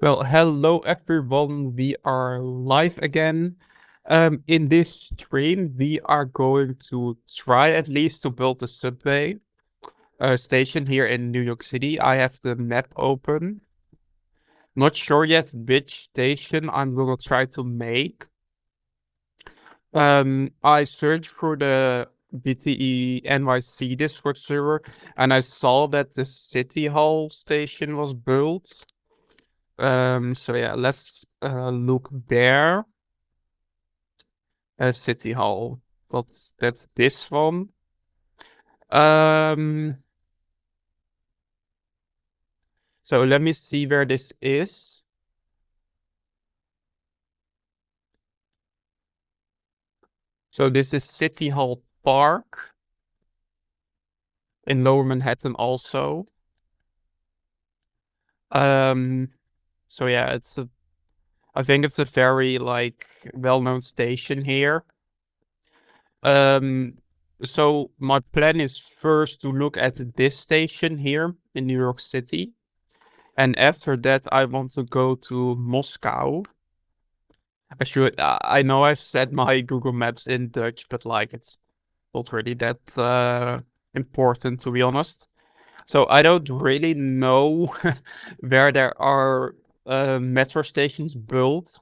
Well, hello everyone. We are live again. In this stream, we are going to try at least to build a subway station here in New York City. I have the map open. Not sure yet which station I'm gonna try to make. I searched for the BTE NYC Discord server, and I saw that the City Hall station was built. So yeah, let's look there. City Hall. That's this one. Um, so let me see where this is. So this is City Hall Park in Lower Manhattan also. Um, so yeah, I think it's a very like well-known station here. Um, so my plan is first to look at this station here in New York City. And after that, I want to go to Moscow. I know I've said my Google Maps in Dutch, but like it's not really that important to be honest. So I don't really know where there are metro stations built.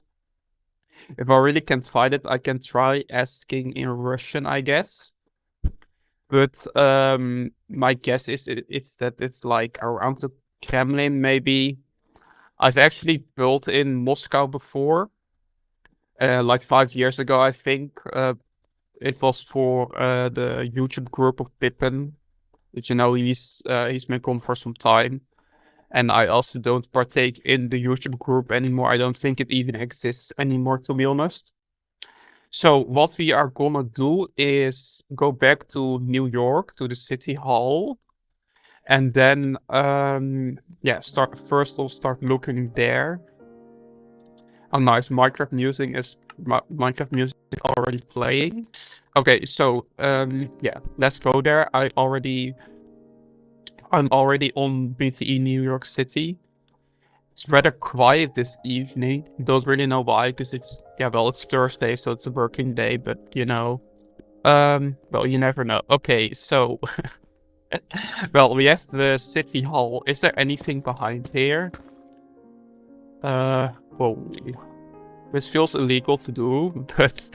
If I really can't find it, I can try asking in Russian, I guess. But my guess is it's that it's like around the Kremlin, maybe. I've actually built in Moscow before. Like 5 years ago, I think. It was for the YouTube group of Pippin. Did you know he's been gone for some time? And I also don't partake in the YouTube group anymore. I don't think it even exists anymore, to be honest. So what we are gonna do is go back to New York to the City Hall, and then yeah, we'll start looking there. Oh, nice. Minecraft music already playing. Okay, so yeah, let's go there. I'm already on BTE New York City. It's rather quiet this evening. Don't really know why, because it's Thursday, so it's a working day. But well, you never know. Okay, so well, we have the City Hall. Is there anything behind here? Whoa. This feels illegal to do, but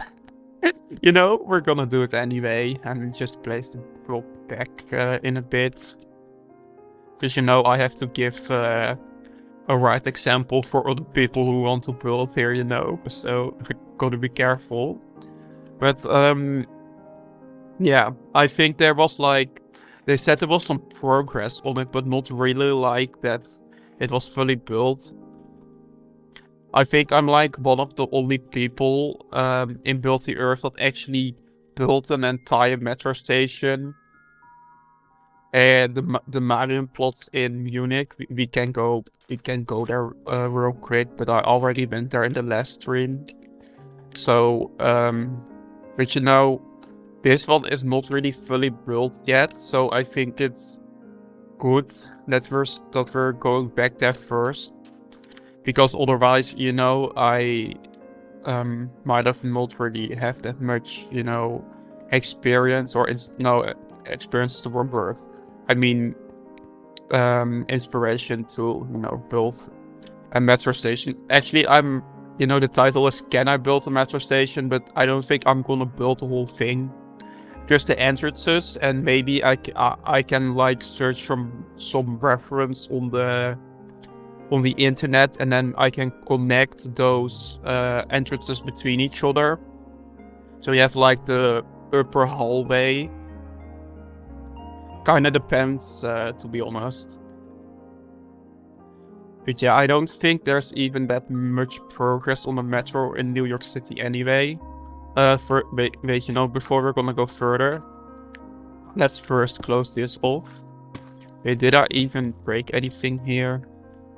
we're gonna do it anyway, and just place the block back in a bit. Because I have to give a right example for other people who want to build here, so I gotta be careful. But yeah, I think there was they said there was some progress on it, but not really like that it was fully built. I think I'm like one of the only people in Build the Earth that actually built an entire metro station. And the Marion plots in Munich, we can go there real quick, but I already went there in the last stream. So but this one is not really fully built yet, so I think it's good that we're going back there first. Because otherwise, I might have not really have that much, experience, or it's experience to birth. I mean, inspiration to build a metro station. Actually, the title is "Can I build a metro station?" But I don't think I'm gonna build the whole thing. Just the entrances, and maybe I can like search from some reference on the internet, and then I can connect those entrances between each other. So you have like the upper hallway. Kinda depends, to be honest. But yeah, I don't think there's even that much progress on the metro in New York City anyway. Before we're gonna go further, let's first close this off. Wait, did I even break anything here?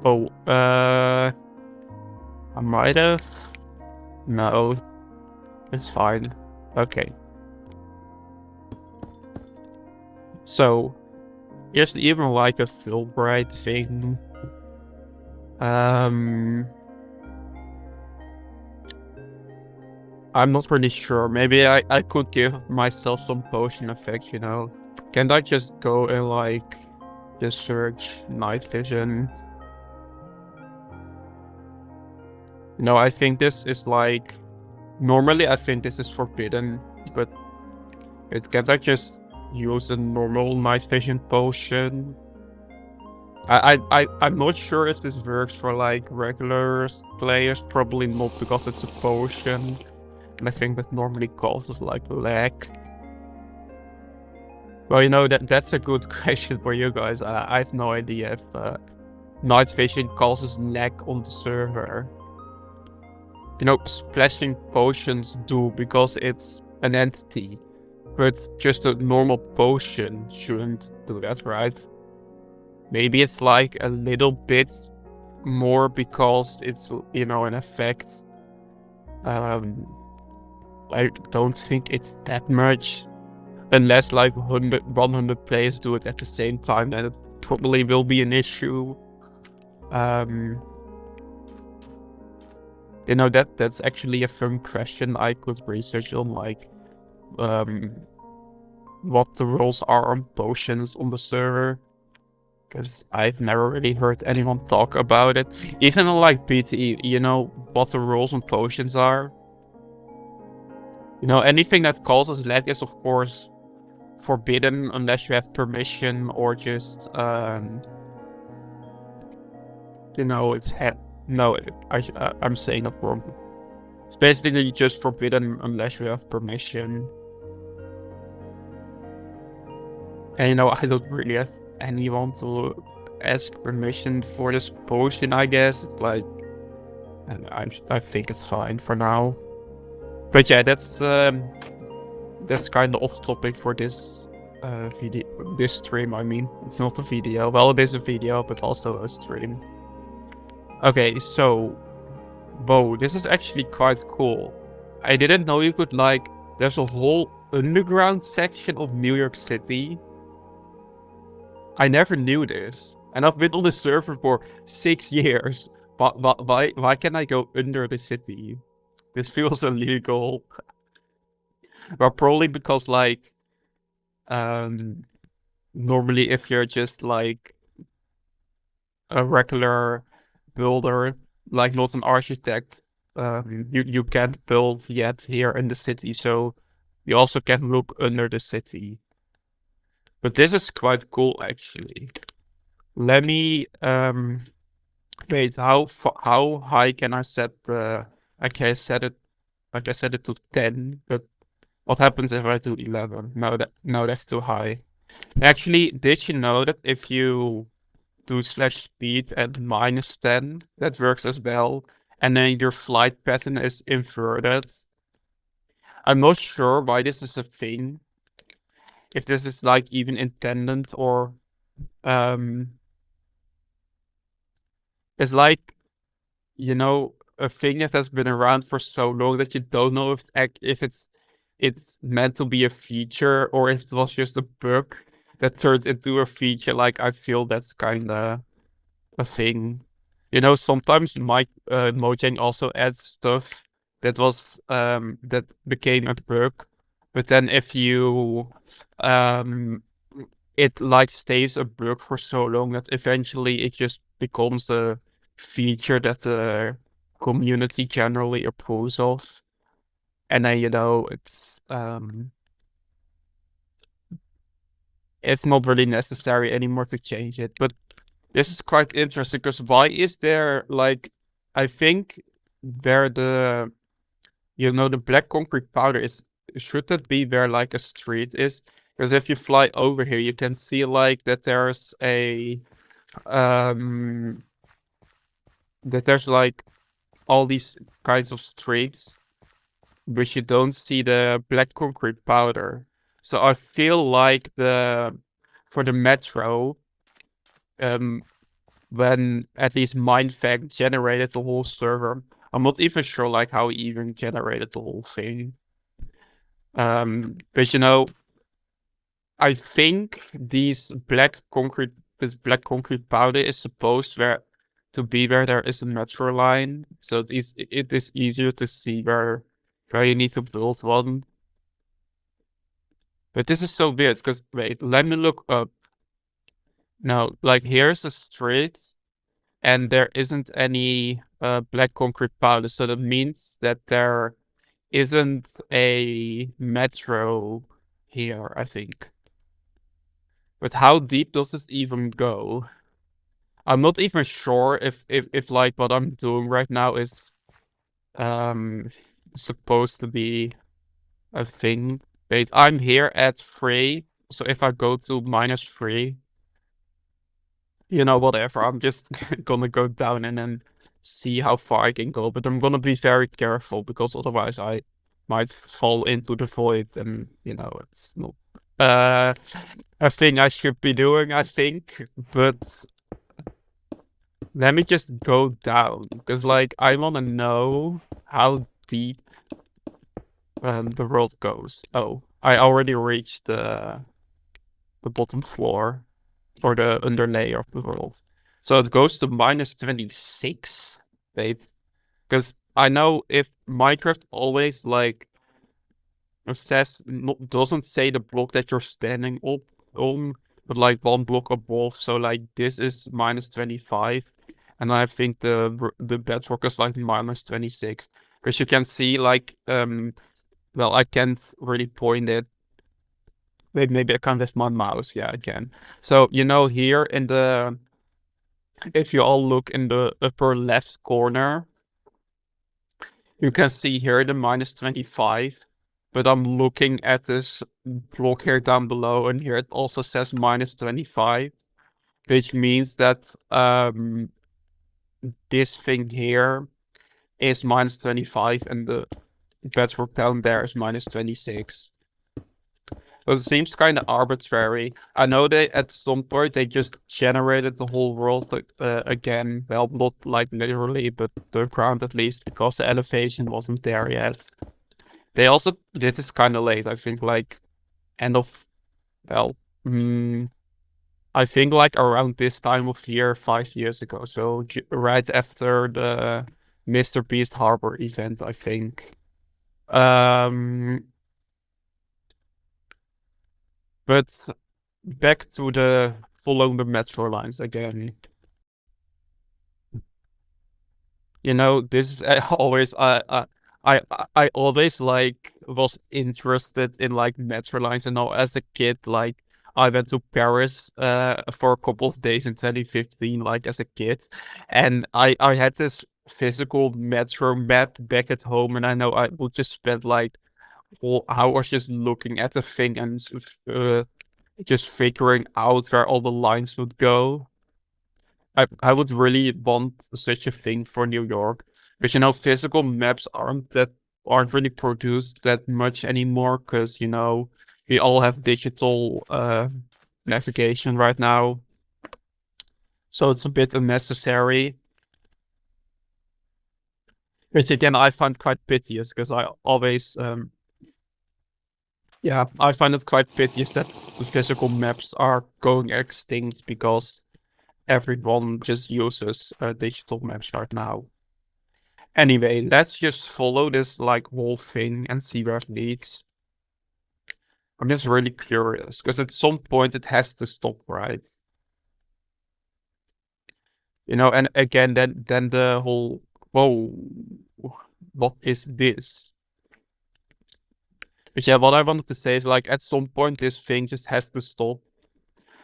Oh, I might have. No, it's fine. Okay. So, here's even like a Fulbright thing. Um, I'm not really sure. Maybe I could give myself some potion effect, you know? Can't I just go and like just search night vision? No, I think this is like normally I think this is forbidden, but can't I just use a normal night vision potion? I'm not sure if this works for like regular players, probably not because it's a potion. And I think that normally causes like lag. Well, you know, that's a good question for you guys. I have no idea if night vision causes lag on the server. You know, splashing potions do because it's an entity. But just a normal potion shouldn't do that, right? Maybe it's like a little bit more because it's, you know, an effect. I don't think it's that much. Unless like 100 players do it at the same time, then it probably will be an issue. You know, that's actually a fun question I could research on, like, what the rules are on potions on the server. Because I've never really heard anyone talk about it. Even on like BTE, you know what the rules on potions are? You know, anything that causes lag is of course forbidden unless you have permission or just, you know, no, I'm saying it wrong. It's basically just forbidden unless you have permission. And you know, I don't really have anyone to ask permission for this potion, I guess. It's like, I think it's fine for now. But yeah, that's kind of off topic for this video, this stream. I mean, it's not a video. Well, it is a video, but also a stream. Okay, so, whoa, this is actually quite cool. I didn't know you could like. There's a whole underground section of New York City. I never knew this, and I've been on the server for 6 years. But why can't I go under the city? This feels illegal. Well, probably because like, normally if you're just like a regular builder, like not an architect, you can't build yet here in the city, so you also can look under the city. But this is quite cool actually. Let me wait, how high can I set the okay, set it like I set it to 10, but what happens if I do 11? No, that's too high. Actually, did you know that if you do /speed at -10, that works as well, and then your flight pattern is inverted? I'm not sure why this is a thing. If this is like even intended or it's like, you know, a thing that has been around for so long that you don't know if it's meant to be a feature or if it was just a bug that turned into a feature. Like, I feel that's kind of a thing. You know, sometimes Mojang also adds stuff that was that became a bug, but then if you it like stays a bug for so long that eventually it just becomes a feature that the community generally approves of. And then, you know, it's not really necessary anymore to change it. But this is quite interesting because why is there like, I think where the, you know, the black concrete powder is, should that be where like a street is? Because if you fly over here, you can see like that there's a, that there's like all these kinds of streets, but you don't see the black concrete powder. So I feel like for the metro, when at least Mindfact generated the whole server, I'm not even sure like how he even generated the whole thing. But you know, I think this black concrete powder is supposed to be where there is a metro line, so it is easier to see where you need to build one. But this is so weird, because wait, let me look up. Now, like here's a street, and there isn't any black concrete powder, so that means that there isn't a metro here, I think. But how deep does this even go? I'm not even sure if like what I'm doing right now is supposed to be a thing. Wait, I'm here at 3, so if I go to -3, you know, whatever, I'm just gonna go down and then see how far I can go. But I'm gonna be very careful, because otherwise I might fall into the void, and you know, it's not a thing I should be doing, I think. But let me just go down, because like I wanna know how deep the world goes. Oh, I already reached the bottom floor, or the underlay of the world. So it goes to -26, babe. Because I know if Minecraft always like says, doesn't say the block that you're standing up on, but like one block above. So like this is -25, and I think the bedrock is like -26. Because you can see like well, I can't really point it. Maybe I can with my mouse. Yeah, I can. So you know, here in the, if you all look in the upper left corner, you can see here the -25. But I'm looking at this block here down below, and here it also says -25, which means that this thing here is -25, and the bedrock down there is -26. So it seems kind of arbitrary. I know they at some point they just generated the whole world again. Well, not like literally, but the ground at least, because the elevation wasn't there yet. They also did this kind of late. I think like end of, well, I think like around this time of year 5 years ago. So right after the Mr. Beast Harbor event, I think. But back to the following the metro lines again. You know, this is always I always like was interested in like metro lines. And now as a kid, like I went to Paris for a couple of days in 2015, like as a kid, and I had this physical metro map back at home, and I know I would just spend like whole hours just looking at the thing and just figuring out where all the lines would go. I would really want such a thing for New York, but you know, physical maps aren't really produced that much anymore, because you know we all have digital navigation right now, so it's a bit unnecessary. Which again I find quite piteous, because I always yeah, I find it quite piteous that the physical maps are going extinct, because everyone just uses digital maps right now. Anyway, let's just follow this like whole thing and see where it leads. I'm just really curious, because at some point it has to stop, right? You know, and again, then the whole, whoa, what is this? But yeah, what I wanted to say is like at some point this thing just has to stop.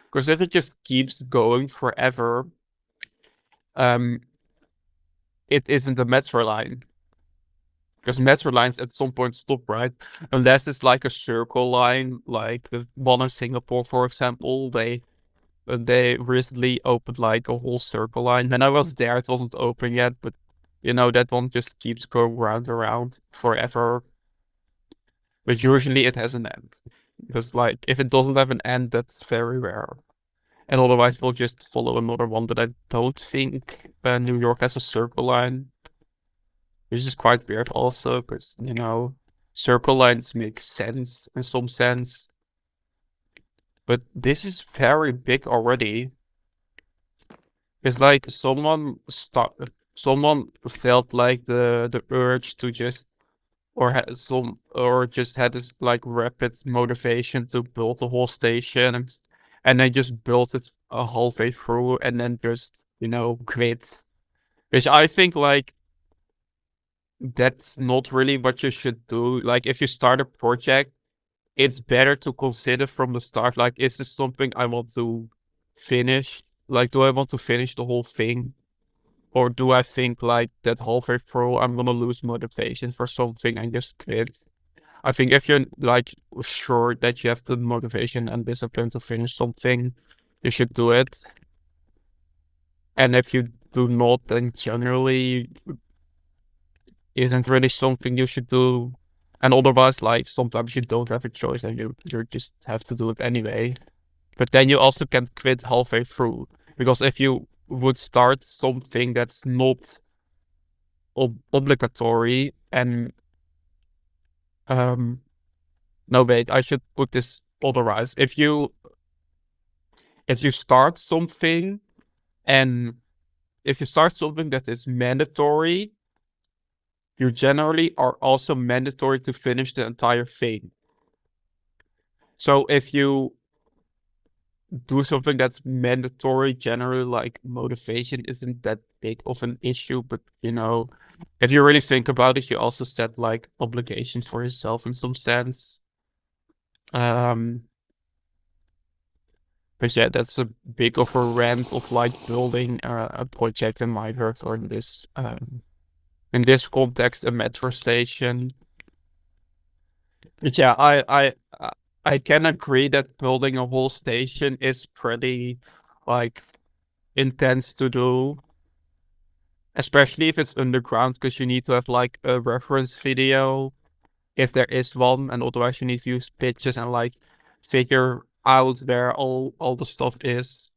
Because if it just keeps going forever, it isn't a metro line. Because metro lines at some point stop, right? Unless it's like a circle line, like the one in Singapore, for example. They recently opened like a whole circle line. When I was there, it wasn't open yet, but you know, that one just keeps going round and round forever. But usually it has an end. Because like, if it doesn't have an end, that's very rare. And otherwise we'll just follow another one, but I don't think New York has a circle line. Which is quite weird also, because, you know, circle lines make sense in some sense. But this is very big already. It's like someone felt like the urge to just or just had this like rapid motivation to build the whole station, and they just built it a halfway through and then just quit. Which I think like that's not really what you should do. Like if you start a project, it's better to consider from the start, like, is this something I want to finish? Like, do I want to finish the whole thing? Or do I think like that halfway through I'm gonna lose motivation for something and just quit? I think if you're like sure that you have the motivation and discipline to finish something, you should do it. And if you do not, then generally isn't really something you should do. And otherwise, like sometimes you don't have a choice and you just have to do it anyway. But then you also can quit halfway through. Because if you would start something that's not obligatory and no wait, I should put this otherwise. If you start something and if you start something that is mandatory, you generally are also mandatory to finish the entire thing. So if you do something that's mandatory, generally like motivation isn't that big of an issue, but if you really think about it, you also set like obligations for yourself in some sense. But yeah, that's a big of a rant of like building a project in my work, or in this context, a metro station. But yeah, I can agree that building a whole station is pretty like intense to do, especially if it's underground, because you need to have like a reference video if there is one, and otherwise you need to use pictures and like figure out where all the stuff is.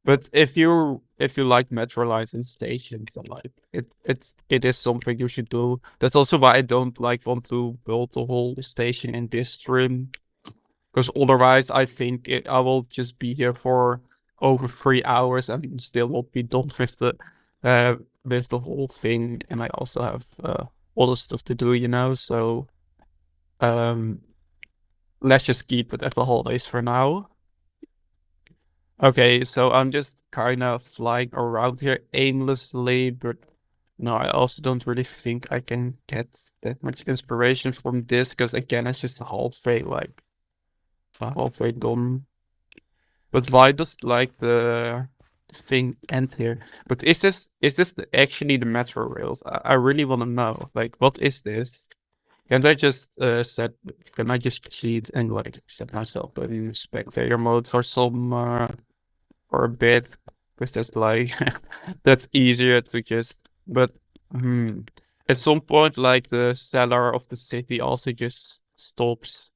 But if you like metro lines and stations, and like it is something you should do. That's also why I don't like want to build the whole station in this stream, because otherwise I think I will just be here for over 3 hours and still won't be done with the whole thing. And I also have other stuff to do. So let's just keep it at the holidays for now. Okay, so I'm just kind of flying around here aimlessly, but no, I also don't really think I can get that much inspiration from this, because again, it's just halfway done. But why does like the thing end here? But is this actually the metro rails? I really want to know. Like, what is this? Can I just cheat and like set myself in spectator mode for for a bit? Because that's like that's easier to just. But at some point, like the cellar of the city also just stops,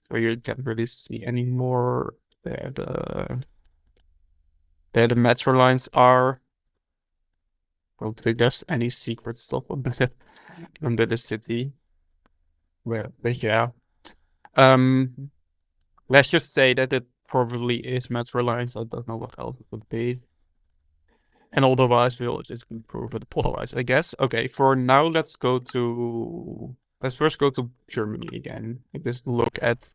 where you can't really see anymore where the metro lines are. I don't think there's any secret stuff under the city. Well, but yeah. Let's just say that it probably is metro lines. I don't know what else it would be. And otherwise, we'll just improve with polarize, I guess. Okay, for now, let's first go to Germany again. Just look at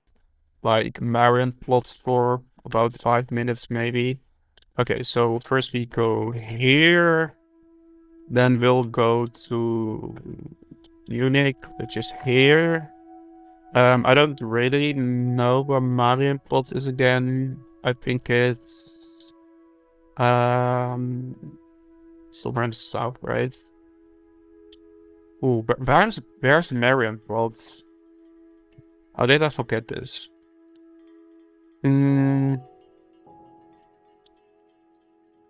like Marion plots for about 5 minutes, maybe. Okay, so first we go here. Then we'll go to Munich, which is here. I don't really know where Marienplatz is again. I think it's somewhere in the south, right? Ooh, but where's Marienplatz? How did I forget this? I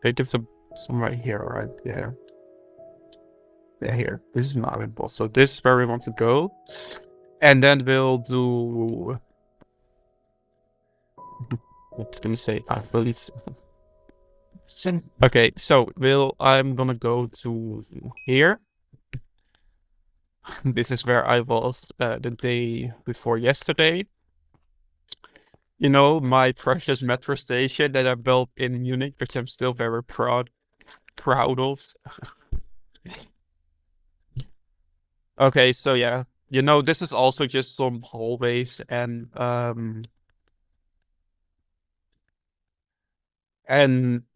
think it's somewhere here, right? Yeah. Yeah, here. This is Marienplatz. So this is where we want to go. And then we'll do. I was gonna say, I believe. Okay, so I'm gonna go to here. This is where I was the day before yesterday. You know, my precious metro station that I built in Munich, which I'm still very proud of. Okay, so yeah, you know, this is also just some hallways and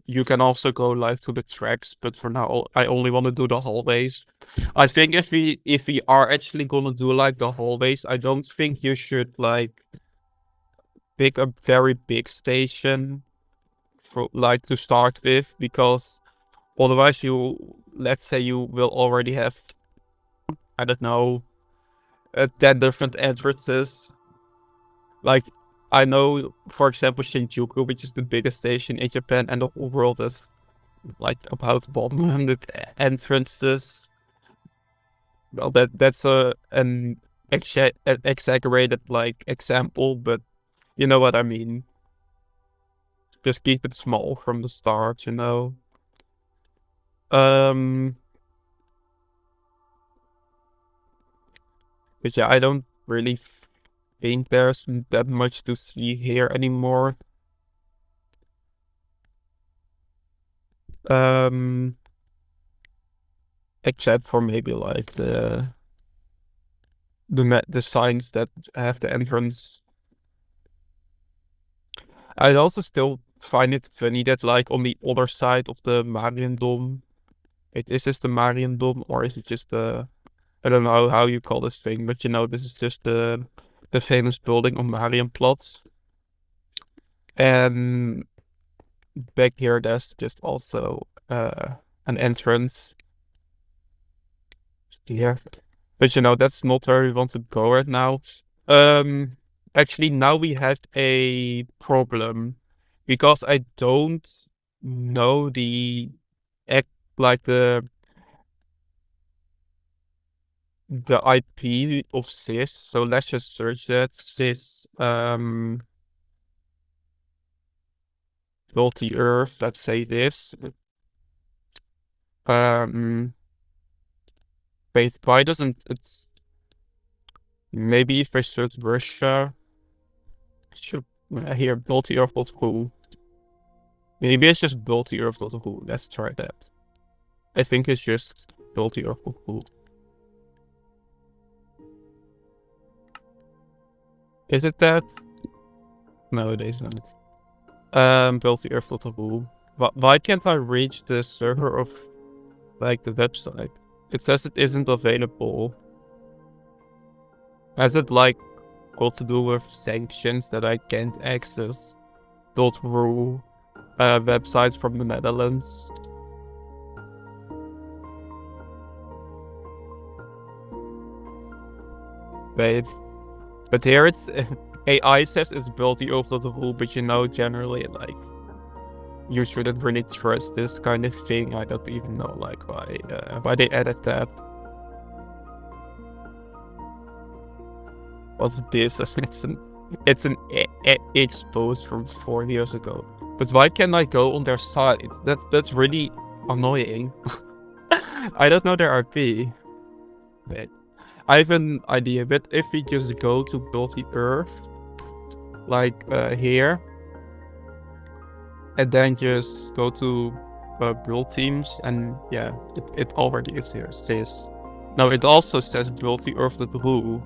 you can also go like to the tracks, but for now I only want to do the hallways. I think if we are actually gonna do like the hallways, I don't think you should like pick a very big station for like to start with, because otherwise let's say you will already have, I don't know, 10 different entrances. Like, I know, for example, Shinjuku, which is the biggest station in Japan and the whole world, is like about 100 entrances. Well, that's an exaggerated like example, but you know what I mean. Just keep it small from the start, you know. Um, but yeah, I don't really think there's that much to see here anymore. Um, except for maybe like the signs that have the entrance. I also still find it funny that like on the other side of the Mariendom, is this the Mariendom or is it just I don't know how you call this thing, but you know, this is just the famous building on Marienplatz. And back here there's just also an entrance here. But you know, that's not where we want to go right now. Actually, now we have a problem because I don't know like the IP of sys. So let's just search that sys Build the Earth. Let's say this. Wait, why doesn't it's maybe if I search Russia, it should here Build the Earth.ru. Maybe it's just Build the Earth.ru. Let's try that. I think it's just Build the Earth.ru. Is it that? No, it isn't. Build the Earth.ru. Why can't I reach the server of like the website? It says it isn't available. Has it like got to do with sanctions that I can't access .ru websites from the Netherlands? Wait, but here it's AI says it's Build the Earth.ru, but you know, generally like you shouldn't really trust this kind of thing. I don't even know like why they added that. What's this? It's an post from 4 years ago. But why can't I go on their site? That's really annoying. I don't know their IP. But I have an idea. But if we just go to Build the Earth, like here, and then just go to build teams, and yeah, it already is here. It says no. It also says Build the Earth.ru.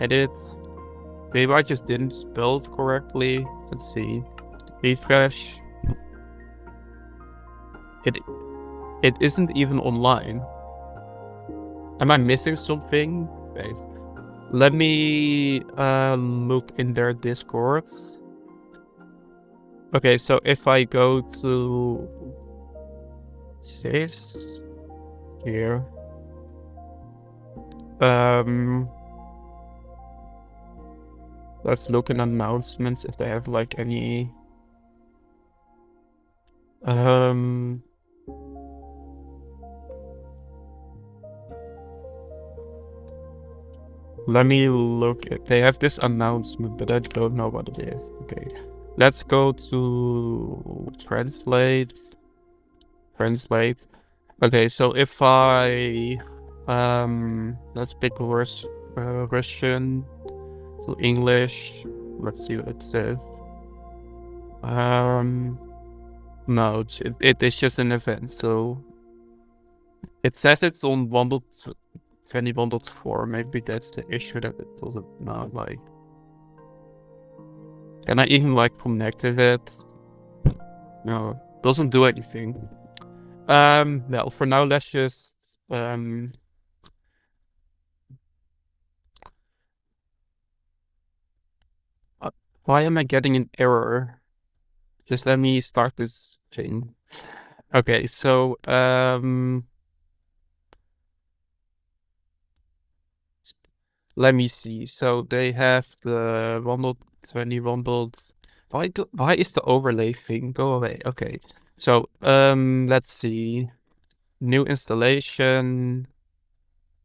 Edit. Maybe I just didn't spell it correctly. Let's see. Refresh. It isn't even online. Am I missing something? Wait. Let me look in their Discords. Okay, so if I go to this here. Let's look in announcements if they have like any let me look. They have this announcement, but I don't know what it is. Okay, let's go to translate. Okay, so if I let's pick Russian. So English, let's see what it says. No, it is just an event, so it says it's on 1.20.4. Maybe that's the issue that it doesn't know. Like, can I even like connect with it? No, doesn't do anything. Well, for now, let's just why am I getting an error? Just let me start this thing. Okay, so let me see. So they have the 1.20 why is the overlay thing go away? Okay. So let's see. New installation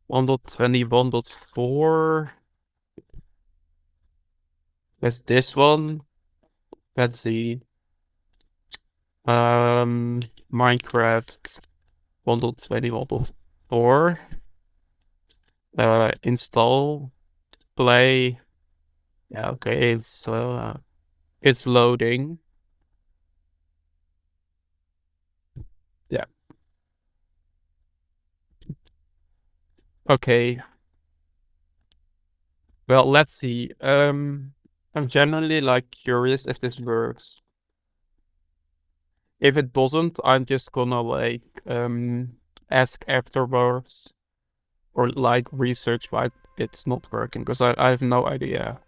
1.20 1.4. That's this one. Let's see. Minecraft 1.20 1.4. Install, play. Yeah, okay, it's loading. Yeah. Okay. Well, let's see. I'm generally like curious if this works. If it doesn't, I'm just gonna like ask afterwards or like research why it's not working, because I have no idea.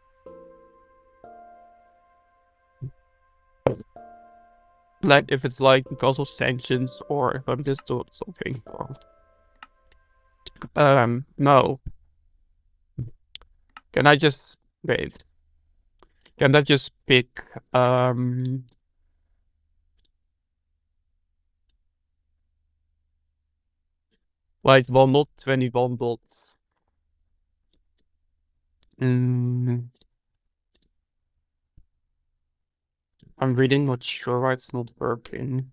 Like if it's like because of sanctions or if I'm just doing something wrong. No. Can I just wait? Can I just pick like 1.21 dots? I'm really not sure why it's not working.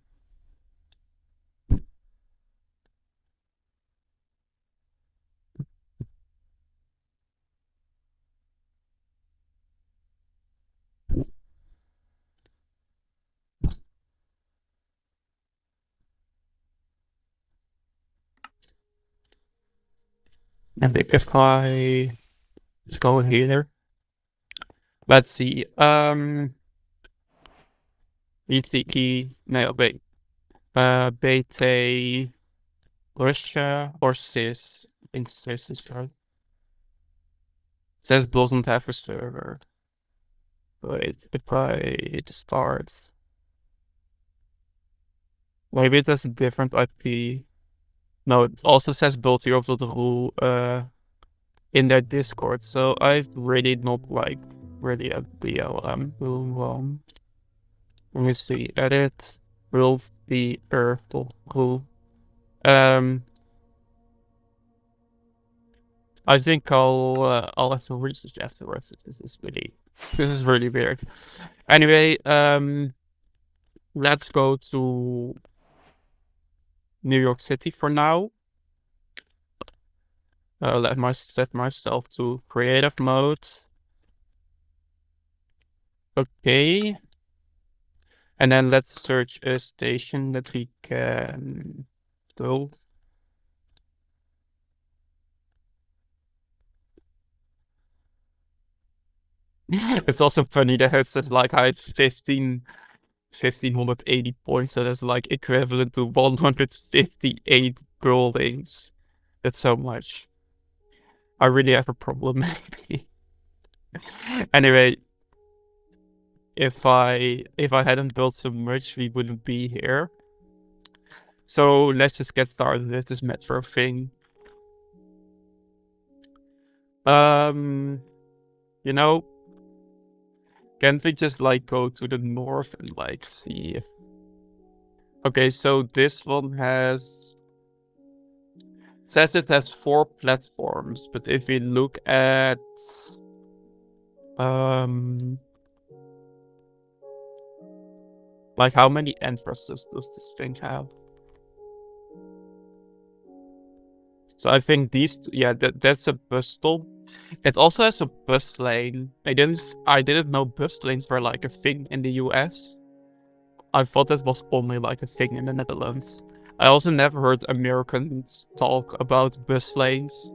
And if I go here, let's see. BTE, no, wait. BT Russia or CIS? I think CIS is right. CIS doesn't have a server. Wait, if it starts. Maybe it has a different IP. No, it also says Build The Earth NYC in their Discord, so I've really not like really a BLM. Let me see. Edit Build The Earth NYC. I think I'll have to research afterwards. This is really weird. Anyway, let's go to New York City for now. Set myself to creative mode. Okay. And then let's search a station that we can build. It's also funny that it says like I have 1580 points, so that's like equivalent to 158 buildings. That's so much. I really have a problem, maybe. Anyway, if I hadn't built so much, we wouldn't be here. So let's just get started with this metro thing. You know, can't we just like go to the north and like see? Okay, so this one says it has 4 platforms, but if we look at like how many entrances does this thing have? So I think these, yeah, that's a bus stop. It also has a bus lane. I didn't know bus lanes were like a thing in the US. I thought that was only like a thing in the Netherlands. I also never heard Americans talk about bus lanes.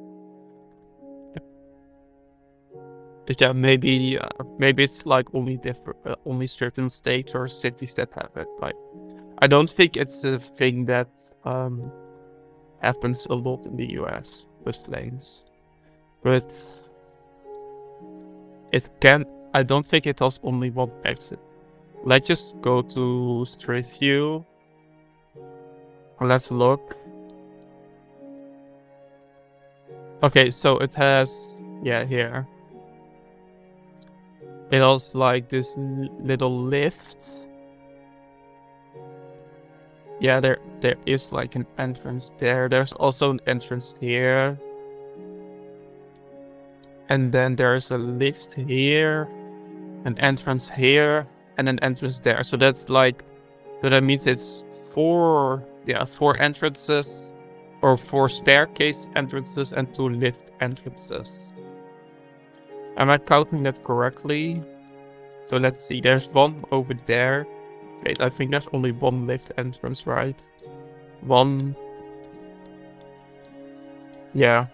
But yeah, maybe it's like only only certain states or cities that have it. Like, I don't think it's a thing that happens a lot in the US, bus lanes. But it can. I don't think it has only one exit. Let's just go to Street View. Let's look. Okay, so it has, yeah, here. It has like this little lift. Yeah, there is like an entrance there. There's also an entrance here. And then there's a lift here, an entrance here, and an entrance there. So that's like, so that means it's four entrances, or 4 staircase entrances and 2 lift entrances. Am I counting that correctly? So let's see, there's one over there. Wait, I think there's only 1 lift entrance, right? 1. Yeah.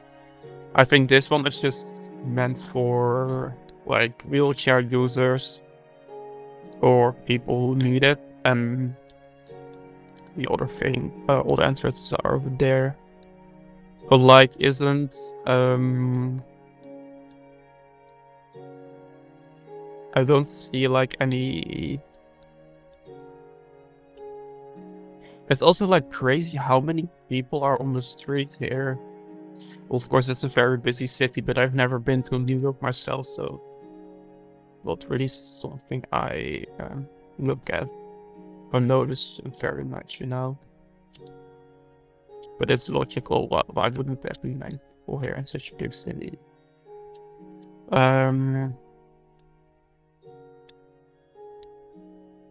I think this one is just meant for like wheelchair users or people who need it, and the other thing, all the entrances are over there. But like, isn't I don't see like any. It's also like crazy how many people are on the street here. Well, of course, it's a very busy city, but I've never been to New York myself, so not really something I look at or notice very much, you know. But it's logical. Why wouldn't there be many people here in such a big city?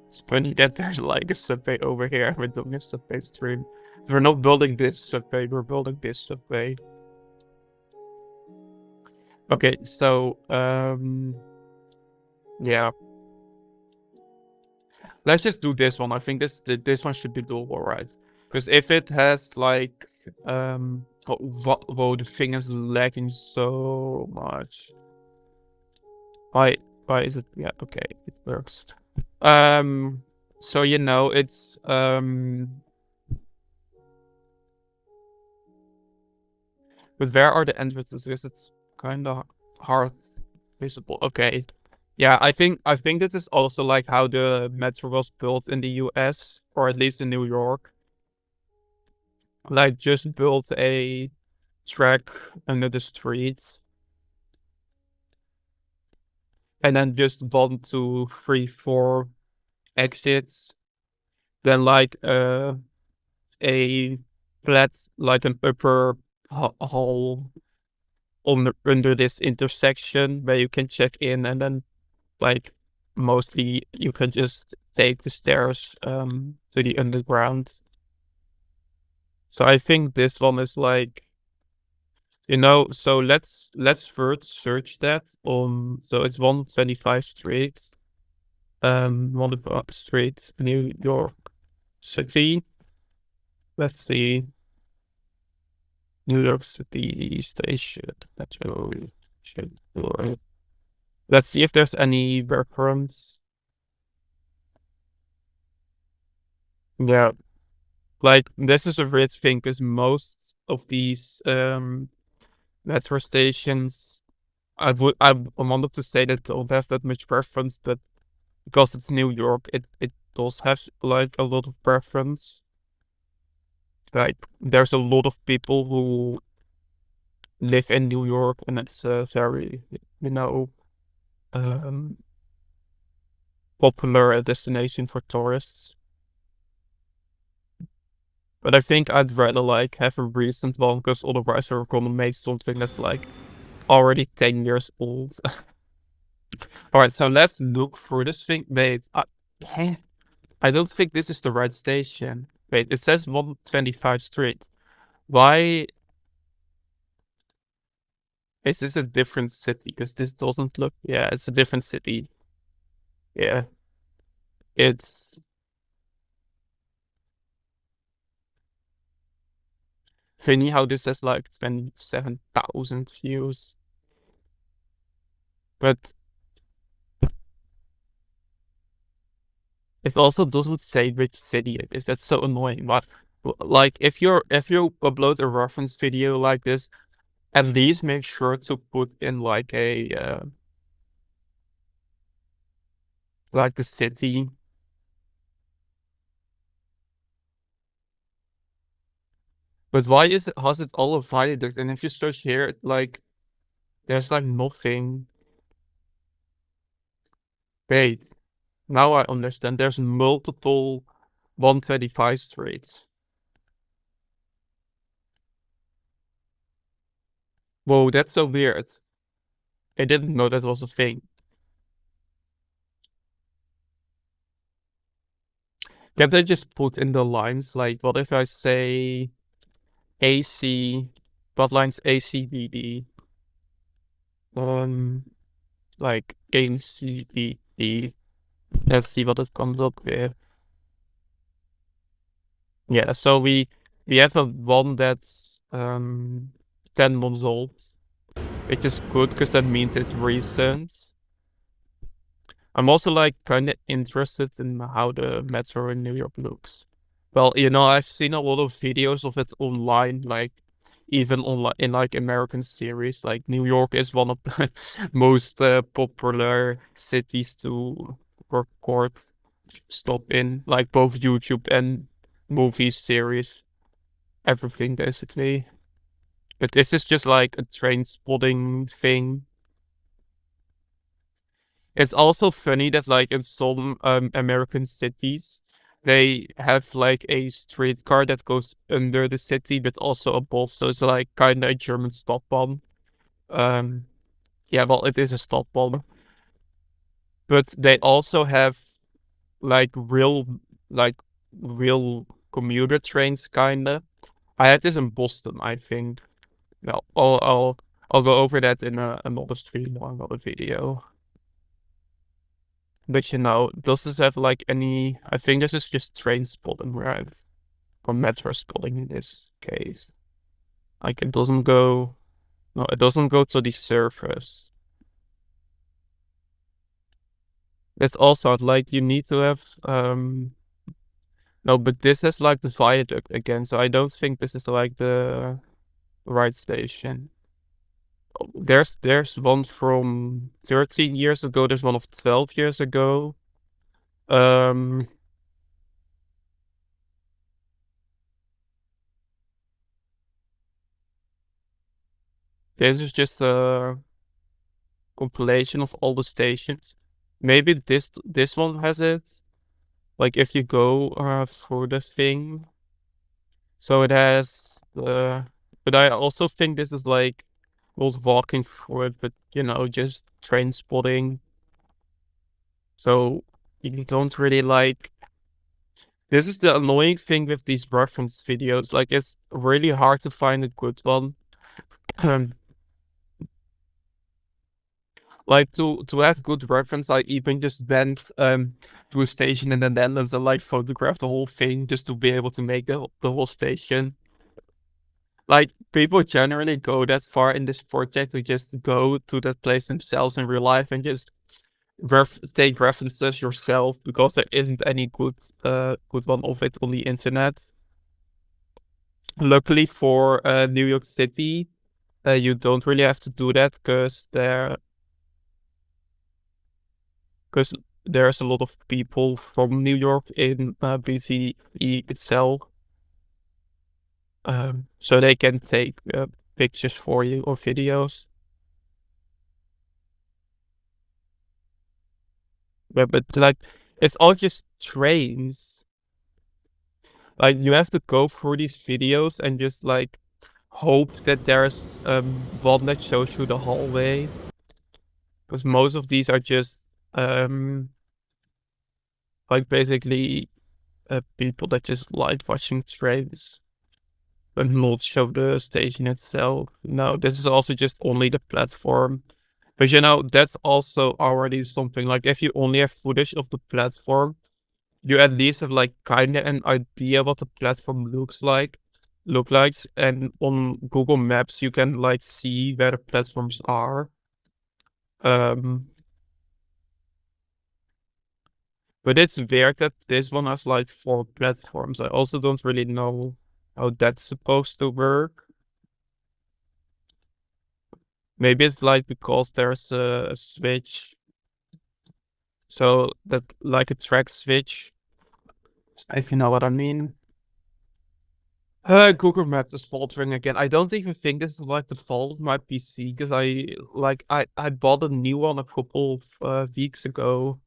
It's funny that there's like a subway over here. We're doing a subway stream. We're not building this subway, we're building this subway. Okay, so yeah. Let's just do this one. I think this one should be doable, right? Because if it has like whoa, the thing is lagging so much. Why is it? Yeah, okay, it works. So you know, it's but where are the entrances? Because it's kind of hard visible. Okay, yeah, I think this is also like how the metro was built in the US, or at least in New York. Like, just built a track under the streets, and then just 1, 2, 3, 4 exits. Then like a flat, like an upper hall under this intersection where you can check in, and then like mostly you can just take the stairs to the underground. So I think this one is like, you know, so let's first search that on, so it's 125 Street, 125 Street, New York City. Let's see. New York City Station. Let's see if there's any reference. Yeah. Like, this is a weird thing, because most of these metro stations, I wanted to say that don't have that much preference, but because it's New York, it does have like a lot of preference. Like, there's a lot of people who live in New York, and it's a very, you know, popular destination for tourists. But I think I'd rather like have a recent one, because otherwise we're gonna make something that's like already 10 years old. Alright, so let's look through this thing. Wait, I don't think this is the right station. Wait, it says 125 Street. Why? Is this a different city? Because this doesn't look. Yeah, it's a different city. Yeah, it's funny how this has like 27,000 views, but it also doesn't say which city it is. That's so annoying. But like, if you upload a reference video like this, at least make sure to put in like a like the city. But why is it has it all a viaduct? And if you search here, like there's like nothing. Wait, now I understand. There's multiple 125 streets. Whoa, that's so weird. I didn't know that was a thing. Can't they just put in the lines? Like, what if I say AC, what lines ACBD? Um, like ACBD. Let's see what it comes up with. Yeah, so we have a one that's 10 months old, which is good because that means it's recent. I'm also like kind of interested in how the metro in New York looks. Well, I've seen a lot of videos of it online, like even online in like American series. Like New York is one of the most popular cities to record stuff in, like both YouTube and movies, series, everything basically. But this is just like a train spotting thing. It's also funny that like in some American cities, they have like a streetcar that goes under the city, but also above. So it's like kind of a German stop bomb. Um, yeah, well, it is a stop bomb, but they also have like like real commuter trains, kinda. I had this in Boston, I think. Well, I'll go over that in another stream or another video. But does this have like any? I think this is just train spotting, right? Or metro spotting in this case. Like it doesn't go. No, it doesn't go to the surface. It's also like you need to have no, but this is like the viaduct again, so I don't think this is like the right station. There's one from 13 years ago, there's one of 12 years ago. Um this is just a compilation of all the stations. Maybe this one has it. Like if you go through the thing, so it has the. But I also think this is like was walking through it, but just train spotting. So you don't really like. This is the annoying thing with these reference videos. Like it's really hard to find a good one. Like to have good reference, I even just went to a station in the Netherlands and like photographed the whole thing just to be able to make the whole station. Like people generally go that far in this project to just go to that place themselves in real life and just take references yourself because there isn't any good one of it on the internet. Luckily for New York City, you don't really have to do that because there's a lot of people from New York in BTE itself, so they can take pictures for you or videos. But like, it's all just trains. Like you have to go through these videos and just like hope that there's one that shows you the hallway, because most of these are just like basically people that just like watching trains. but not show the station itself. No, this is also just only the platform. But you know, that's also already something. Like if you only have footage of the platform, you at least have like kinda an idea what the platform look like. And on Google Maps you can like see where the platforms are. Um but it's weird that this one has like 4 platforms. I also don't really know how that's supposed to work. Maybe it's like because there's a switch. So that like a track switch, if you know what I mean. Google Maps is faltering again. I don't even think this is like the fault of my PC because I bought a new one a couple of weeks ago.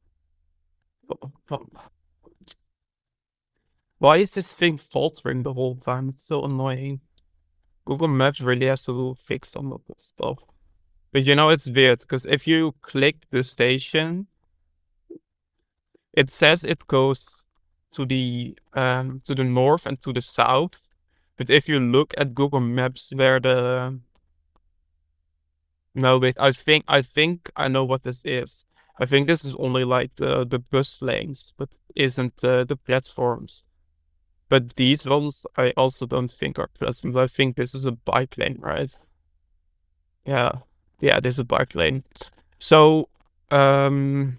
Why is this thing faltering the whole time? It's so annoying. Google Maps really has to fix some of this stuff. But you know it's weird because if you click the station, it says it goes to the north and to the south. But if you look at Google Maps where the no wait, I think I know what this is. I think this is only like the bus lanes, but isn't the platforms. But these ones I also don't think are platforms. I think this is a bike lane, right? Yeah. Yeah, this is a bike lane. So um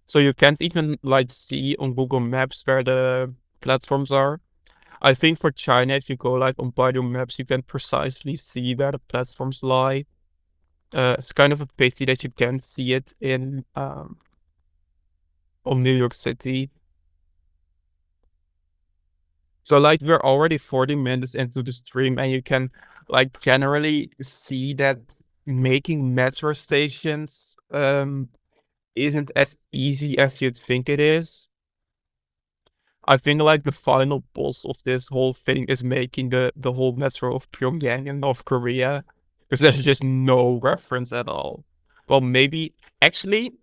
so you can't even like see on Google Maps where the platforms are. I think for China, if you go like on Baidu Maps, you can precisely see where the platforms lie. It's kind of a pity that you can't see it in on New York City. So like we're already 40 minutes into the stream, and you can like generally see that making metro stations isn't as easy as you'd think it is. I think like the final boss of this whole thing is making the whole metro of Pyongyang in North Korea, because there's just no reference at all. Well, maybe actually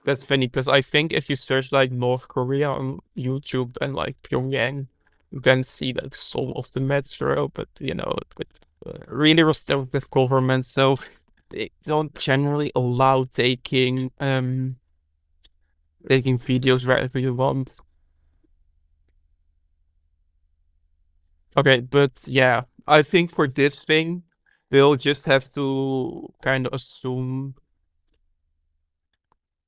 that's funny because I think if you search like North Korea on YouTube and like Pyongyang, you can see like some of the metro, but you know, with really restrictive government, so they don't generally allow taking videos wherever you want. Okay, but yeah, I think for this thing, we'll just have to kind of assume,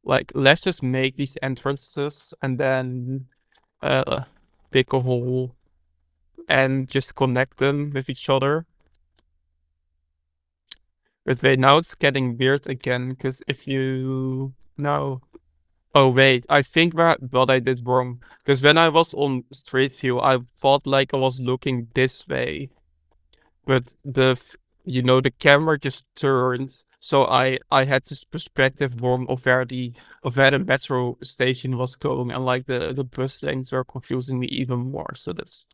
like, let's just make these entrances and then uh, pick a hole and just connect them with each other. But wait, now it's getting weird again, because if you... No. Oh wait, I think what I did wrong. Because when I was on Street View, I thought like I was looking this way. But the camera just turns, so I had this perspective wrong of where the metro station was going, and like the bus lanes were confusing me even more. So that's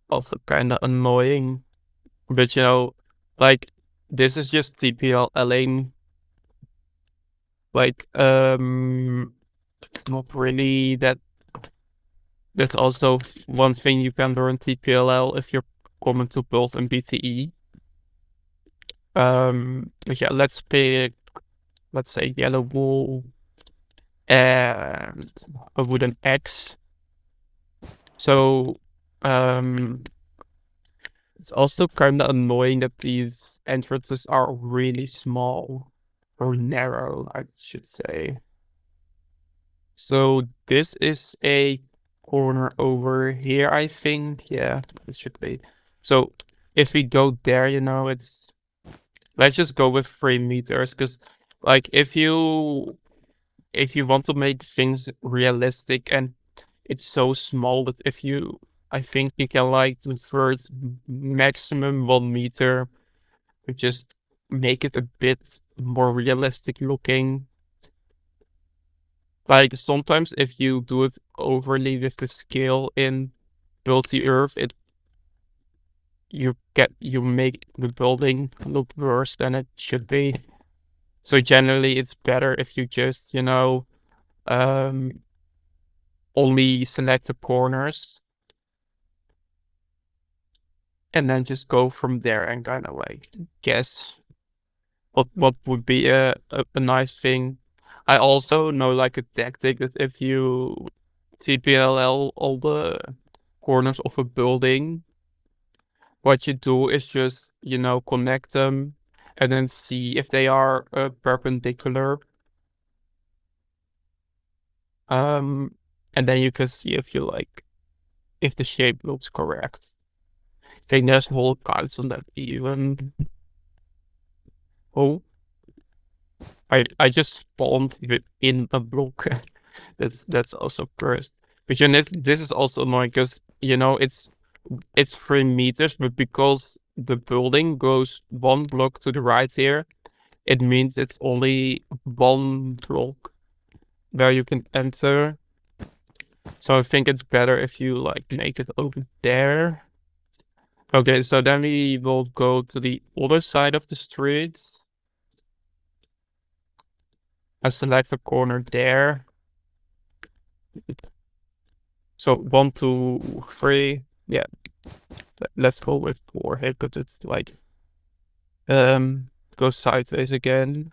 also kind of annoying. But you know, like this is just TPL lane. Like it's not really that. That's also one thing you can learn TPLL if you're coming to build in BTE. Yeah, let's pick, let's say, yellow wool and a wooden X. So, it's also kind of annoying that these entrances are really small or narrow, I should say. So this is a corner over here, I think. Yeah, it should be. So if we go there, you know, let's just go with 3 meters, because like if you want to make things realistic, and it's so small that I think you can like convert maximum 1 meter, to just make it a bit more realistic looking. Like sometimes if you do it overly with the scale in Build the Earth, you make the building look worse than it should be. So generally it's better if you just, only select the corners. and then just go from there and kind of like guess what would be a nice thing. I also know like a tactic that if you TPLL all the corners of a building, what you do is just, connect them and then see if they are perpendicular. And then you can see if the shape looks correct. I think there's whole kinds on that even. Oh, I just spawned in a block. That's also cursed. But this is also annoying because it's 3 meters, but because the building goes 1 block to the right here, it means it's only 1 block where you can enter. So I think it's better if you make it over there. Okay, so then we will go to the other side of the street. I select a corner there. So 1, 2, 3. Yeah. Let's go with 4 here because it's go sideways again.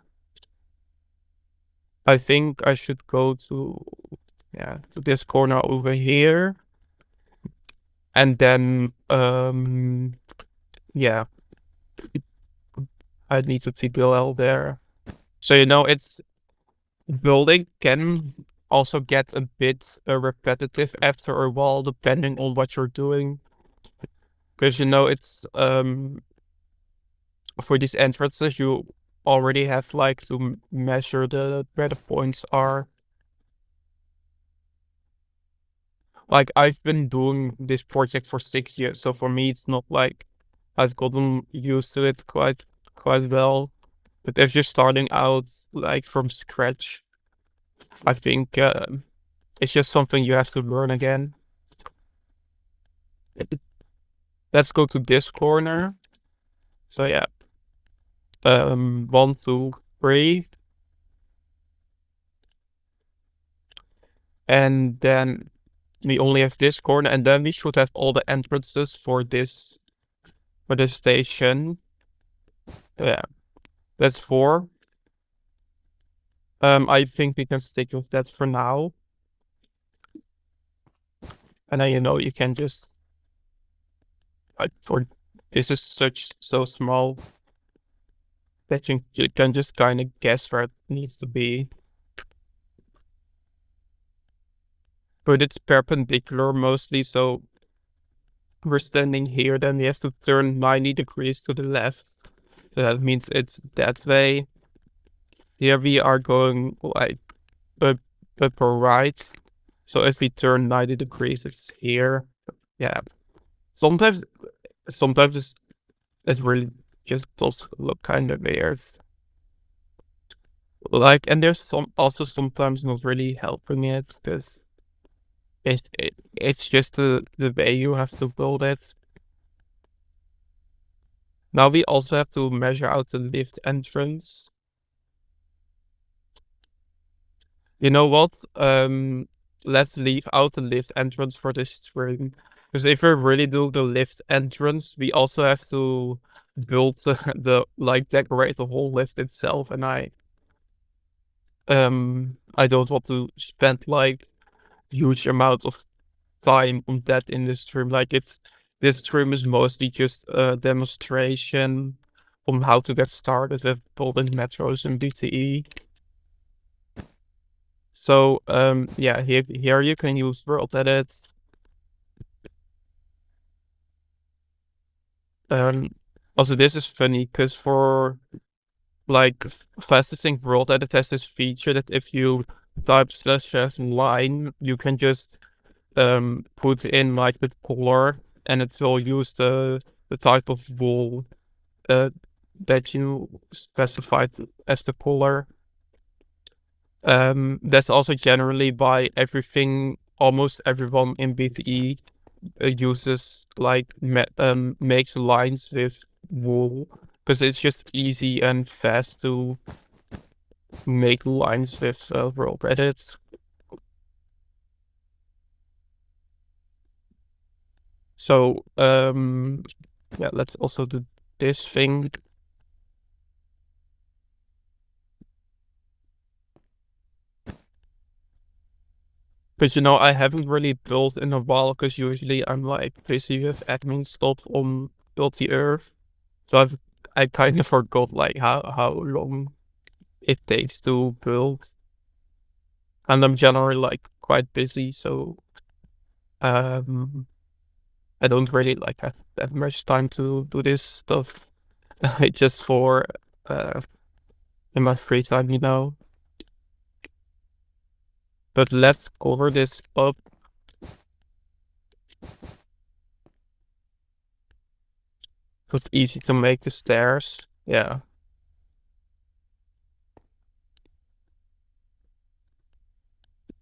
I think I should go to this corner over here. And then yeah. I need to TPL there. So it's building can also get a bit repetitive after a while, depending on what you're doing. Because it's for these entrances, you already have to measure where the points are. I've been doing this project for 6 years, so for me it's not I've gotten used to it quite well. But if you're starting out from scratch, I think it's just something you have to learn again. Let's go to this corner. So yeah. 1, 2, 3. And then we only have this corner, and then we should have all the entrances for this station. Yeah. That's 4. I think we can stick with that for now. And then you can just this is so small that you can just kind of guess where it needs to be. But it's perpendicular mostly, so we're standing here, then we have to turn 90 degrees to the left. So that means it's that way. Here we are going up or right. So if we turn 90 degrees, it's here. Yeah. Sometimes it really just does look kind of weird. And there's sometimes not really helping it because it's just the way you have to build it. Now we also have to measure out the lift entrance. You know what? Let's leave out the lift entrance for this stream. Because if we really do the lift entrance, we also have to build decorate the whole lift itself, and I don't want to spend huge amounts of time on that in this stream. This stream is mostly just a demonstration on how to get started with building metros in BTE. So yeah, here you can use world edit. Also this is funny because for fastest world edit has this feature that if you type /line, you can just put in the color, and it will use the type of wool that you specified as the color. That's also generally by almost everyone in BTE uses makes lines with wool because it's just easy and fast to make lines with world edits. So Yeah, let's also do this thing. But you know, I haven't really built in a while because usually I'm like busy with admin stuff on Build the Earth. So I kind of forgot like how long it takes to build. And I'm generally like quite busy, so um I don't really like have that much time to do this stuff. Just for in my free time, you know. But let's cover this up. So it's easy to make the stairs. Yeah.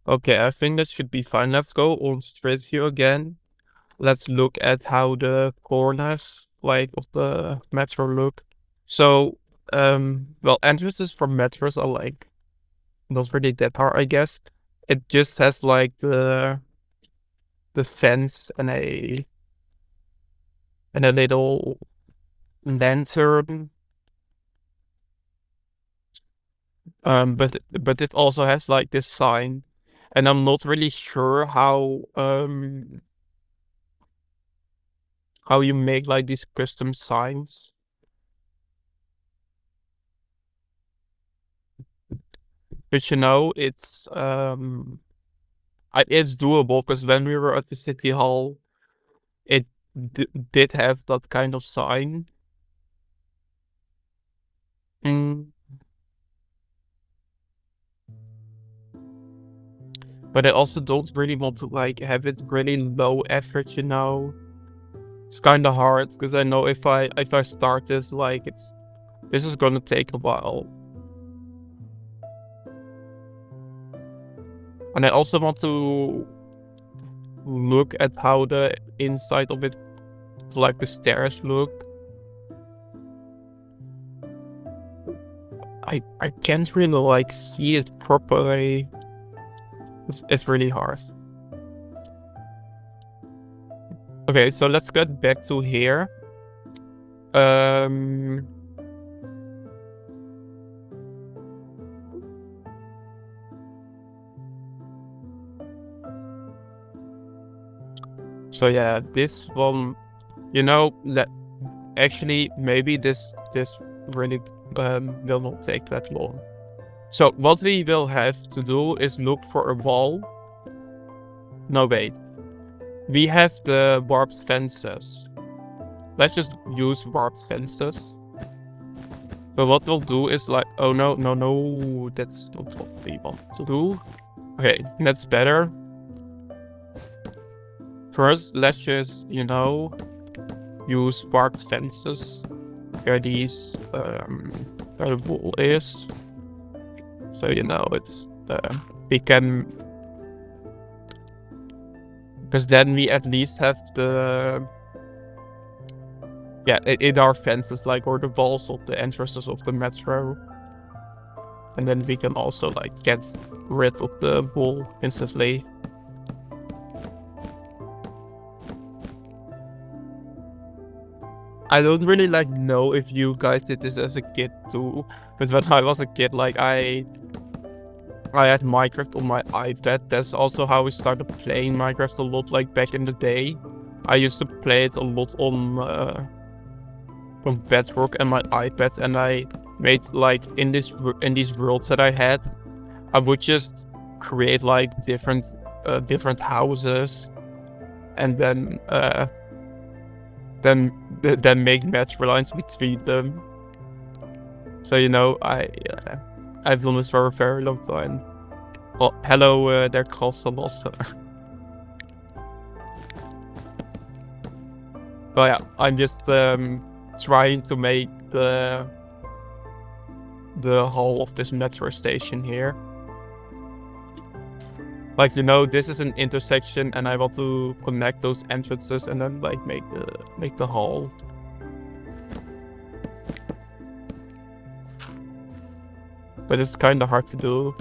Okay, I think that should be fine. Let's go on Street View again. Let's look at how the corners like of the metro look. So well, entrances for metros are like not really that hard, I guess. It just has like the fence and a little lantern. But it also has like this sign, and I'm not really sure how you make like these custom signs. But you know, it's doable because when we were at the city hall, it did have that kind of sign. Mm. But I also don't really want to like have it really low effort, you know. It's kind of hard because I know if I start this, like this is gonna take a while. And I also want to look at how the inside of it, like the stairs look. I can't really like see it properly. It's really hard. Okay, so let's get back to here. So yeah, this one, you know, that actually maybe this really will not take that long. So what we will have to do is look for a wall. No, wait. We have the warped fences. Let's just use warped fences. But what we'll do is like, oh no, that's not what we want to do. Okay, that's better. First, let's just, you know, use warped fences where these, where the wall is. So, you know, it's, we can, because then we at least have the, yeah, in our fences, like, or the walls of the entrances of the metro. And then we can also, like, get rid of the wall instantly. I don't really like know if you guys did this as a kid too, but when I was a kid, like I had Minecraft on my iPad. That's also how I started playing Minecraft a lot, like back in the day. I used to play it a lot on Bedrock and my iPad, and I made like in these worlds that I had, I would just create like different houses, and then make metro lines between them. So you know, I've done this for a very long time. Oh, hello there, Carlson also. But yeah, I'm just trying to make the hull of this metro station here. Like, you know, this is an intersection, and I want to connect those entrances and then like make the hull. But it's kind of hard to do.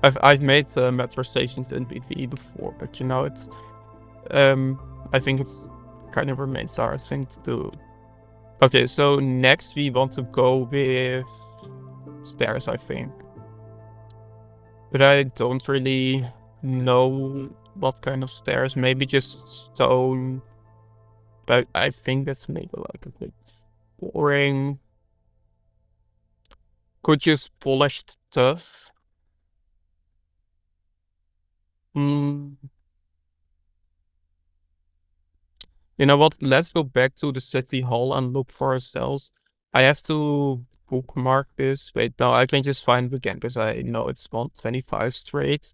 I've made metro stations in BTE before, but you know, it's I think it's kind of remains our thing to do. Okay, so next we want to go with stairs, I think. But I don't really know what kind of stairs. Maybe just stone. But I think that's maybe like a bit boring. Could use polished stuff. Hmm. You know what? Let's go back to the city hall and look for ourselves. I have to bookmark this. Wait, no, I can just find it again because I know it's 125 straight.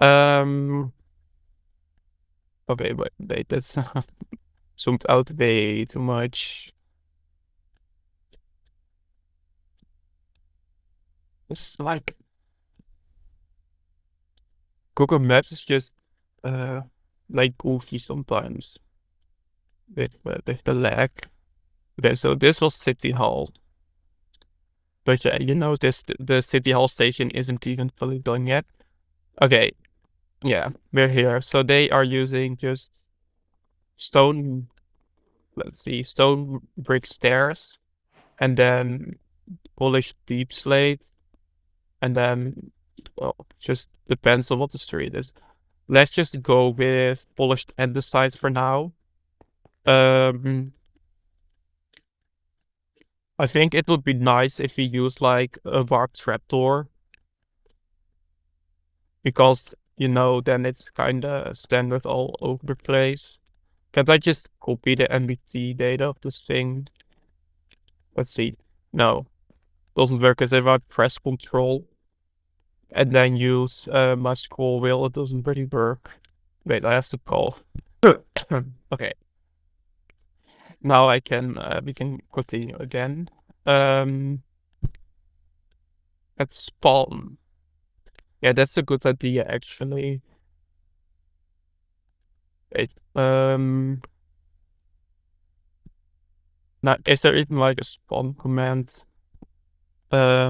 Okay, wait, that's zoomed out way too much. It's like Google Maps is just like goofy sometimes with the lag. Okay, so this was City Hall. But yeah, you know the City Hall station isn't even fully done yet. Okay, yeah, we're here. So they are using just stone, let's see, stone brick stairs, and then polished deep slate, and then, well, just depends on what the street is. Let's just go with polished andesite for now. I think it would be nice if we use like a warp trapdoor, because you know then it's kinda standard all over the place. Can't I just copy the MBT data of this thing? Let's see. No, doesn't work because if I press Control and then use my scroll wheel, it doesn't really work. Wait, I have to call. Okay. Now I can we can continue again. At spawn. Yeah, that's a good idea actually. Wait, now is there even like a spawn command? I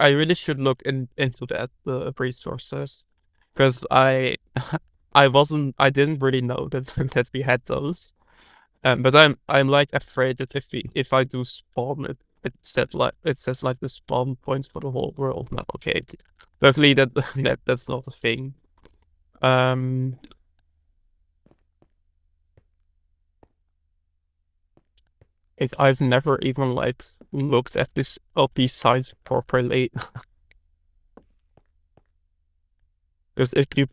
really should look into that resources, because I didn't really know that that we had those. But I'm like afraid that if I do spawn it says like the spawn points for the whole world. No, okay, luckily that's not a thing. I've never even like looked at these sites properly. Because if you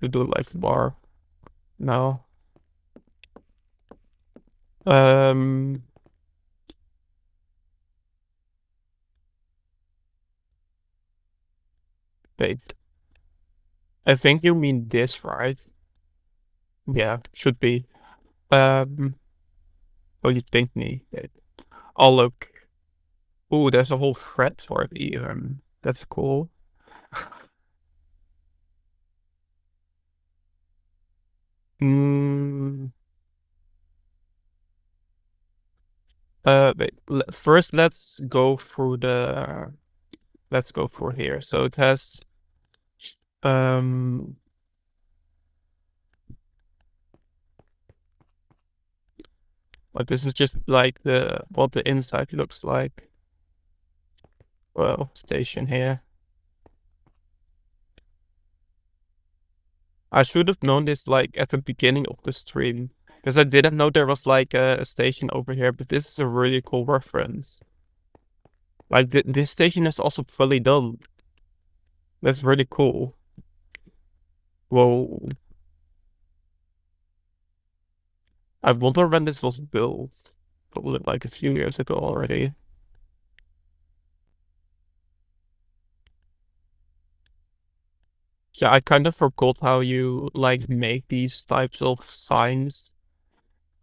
do like bar, no. Wait. I think you mean this, right? Yeah, should be. What do you think me? Oh look. Ooh, there's a whole thread for it even. That's cool. Hmm. Wait. First, let's go through here. So it has um. Like this is just like what the inside looks like. Well, station here. I should have known this like at the beginning of the stream, because I didn't know there was like a station over here. But this is a really cool reference. Like this station is also fully done. That's really cool. Whoa. I wonder when this was built. Probably like a few years ago already. Yeah, I kind of forgot how you like make these types of signs.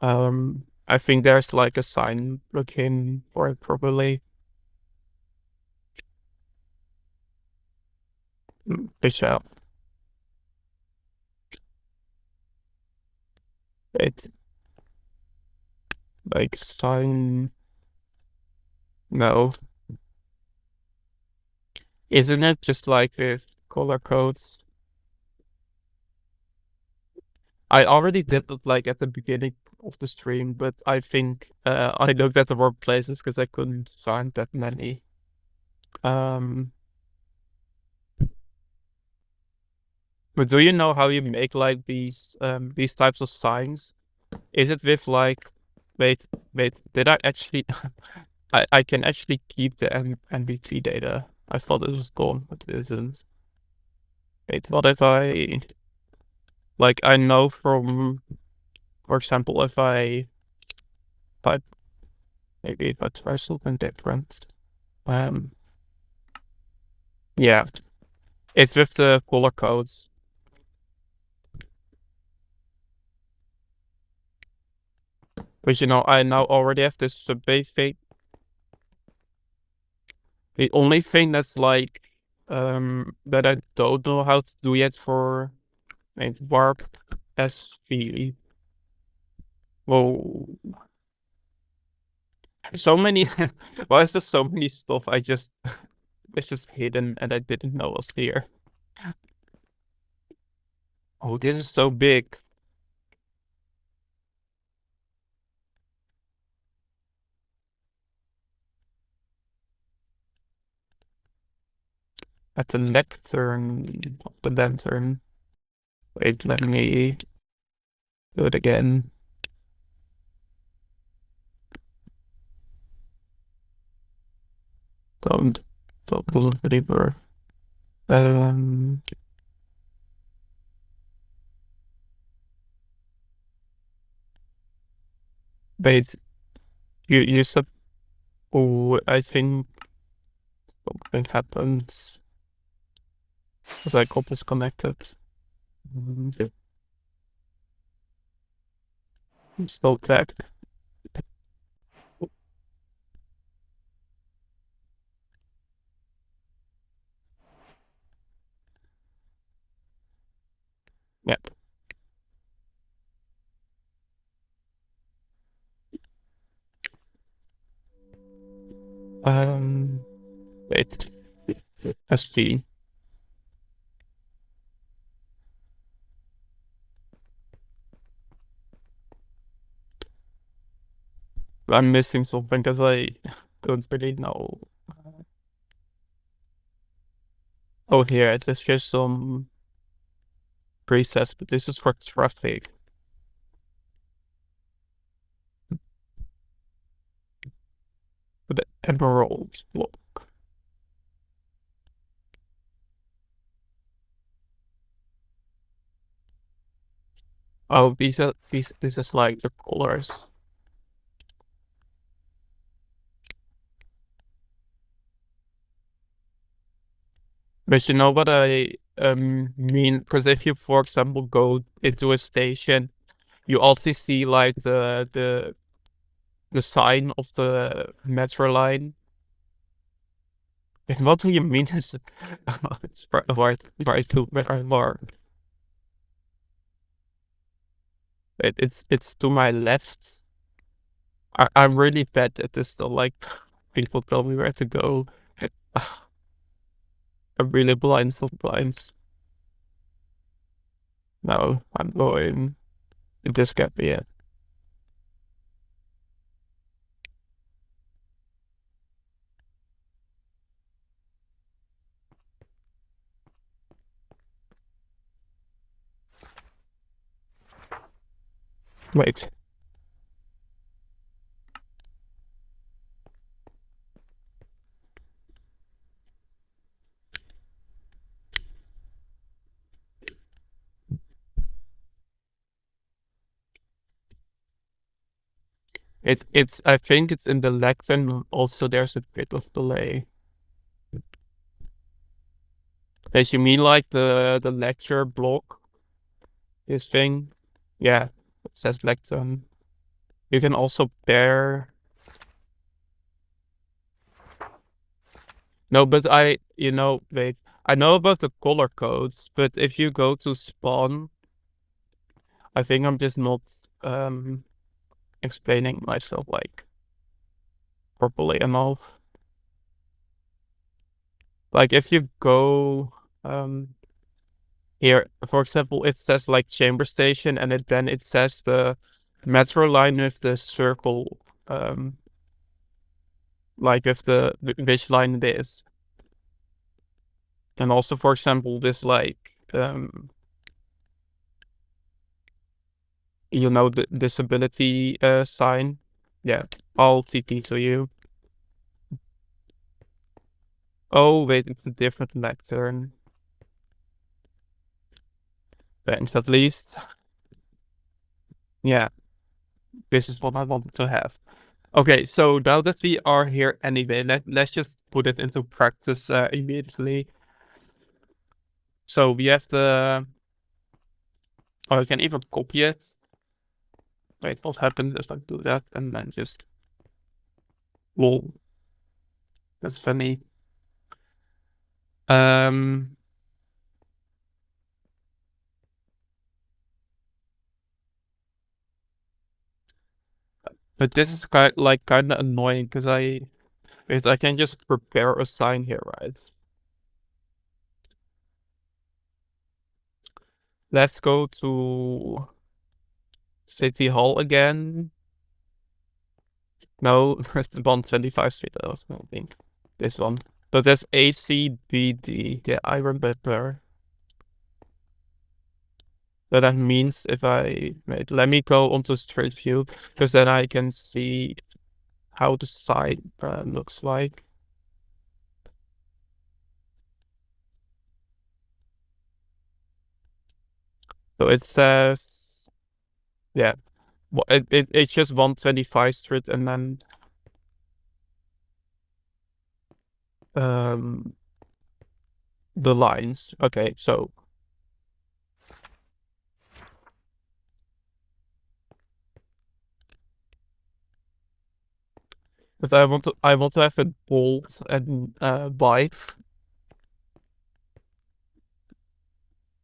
I think there's like a sign plugin for it probably. Bitch out. It's like sign. No. Isn't it just like with color codes? I already did it like at the beginning of the stream, but I think I looked at the wrong places because I couldn't find that many. But do you know how you make like these types of signs? Is it with like wait, did I actually I can actually keep the NBT data. I thought it was gone, but it isn't. Wait, what if I like I know from, for example, if I type, maybe if I try something different. Um yeah. It's with the color codes. But you know, I now already have this subway thing. The only thing that's like that I don't know how to do yet for warp SV. Whoa. So many why is there so many stuff it's just hidden and I didn't know was here. Oh, this is so big. At the lectern of the lantern. Wait, let me do it again. Don't deliver. Wait, you said, oh, I think something happens because I got disconnected. Spell back. Yep. Wait. SV. I'm missing something because I don't really know. Oh, here, it is just some presets, but this is for traffic. With the emerald block. Oh, this is like the colors. But you know what I mean? Because if you, for example, go into a station, you also see like the sign of the metro line. And what do you mean is it's right to more. It's to my left. I'm really bad at this though, like people tell me where to go. I'm really blind sometimes. No, I'm going. This can't be it. Wait. It's I think it's in the lectern also there's a bit of delay. As you mean like the lecture block? This thing? Yeah, it says lectern. You can also pair. No, but wait. I know about the color codes, but if you go to spawn, I think I'm just not explaining myself like properly enough. Like if you go here, for example, it says like chamber station, and then it says the metro line with the circle, like with the which line it is. And also, for example, this like you know, the disability sign. Yeah, I'll TP to you. Oh wait, it's a different lectern. Thanks, at least. Yeah, this is what I wanted to have. Okay, so now that we are here anyway, let's just put it into practice immediately. So we have the... Oh, I can even copy it. Wait, what happens if I do that and then just... Lol. That's funny. But this is kind of annoying because I can just prepare a sign here, right? Let's go to City Hall again. No, the 125 Street, I think. This one. But there's ACBD. Yeah, I remember. So that means if I... Wait, let me go onto Street View, because then I can see how the sign looks like. So it says... Yeah. It's just 125 Street and then... the lines. Okay, so... But I want to have it bold and white.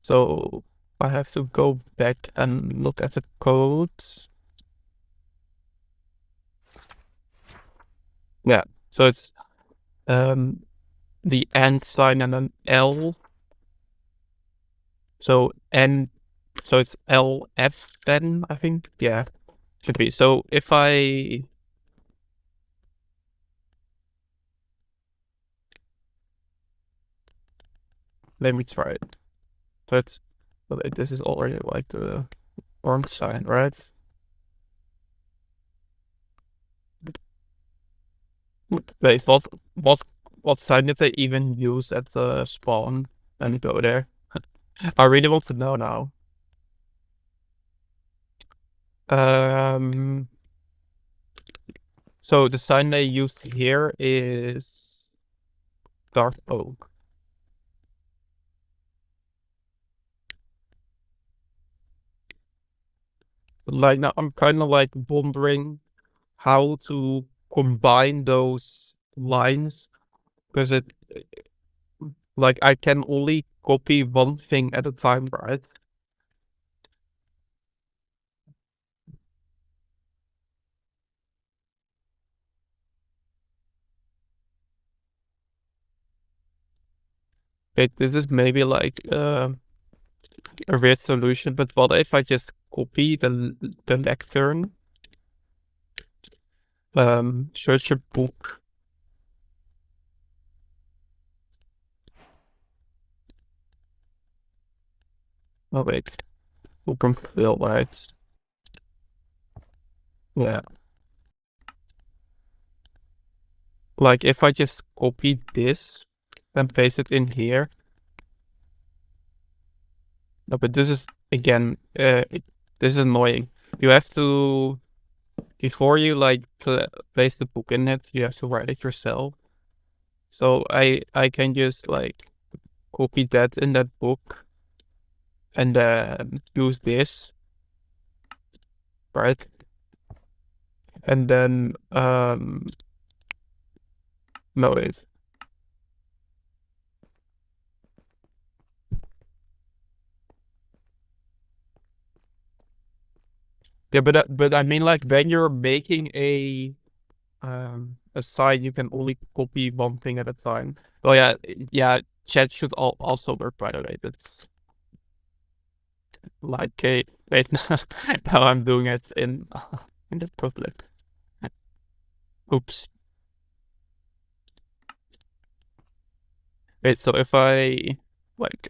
So I have to go back and look at the code. Yeah, so it's the and sign and an L. So so it's LF then, I think. Yeah, should be. So if I... Let me try it. So it's... This is already like the orange sign, right? Wait, what sign did they even use at the spawn? Let me go there. I really want to know now. So the sign they used here is dark oak. Like now I'm kind of like wondering how to combine those lines, because it... Like I can only copy one thing at a time, right? Wait, this is maybe like a weird solution, but what if I just copy the lectern, search a book. Oh wait, open fill, right? Yeah. Like if I just copy this and paste it in here. No, but this is again, this is annoying. You have to, before you like place the book in it, you have to write it yourself. So I can just like copy that in that book and use this, right? And then no wait. Yeah, but I mean like when you're making a a sign, you can only copy one thing at a time. Oh yeah, chat should also work, by the way. That's like a wait, now I'm doing it in the public. Oops. Wait, so if I like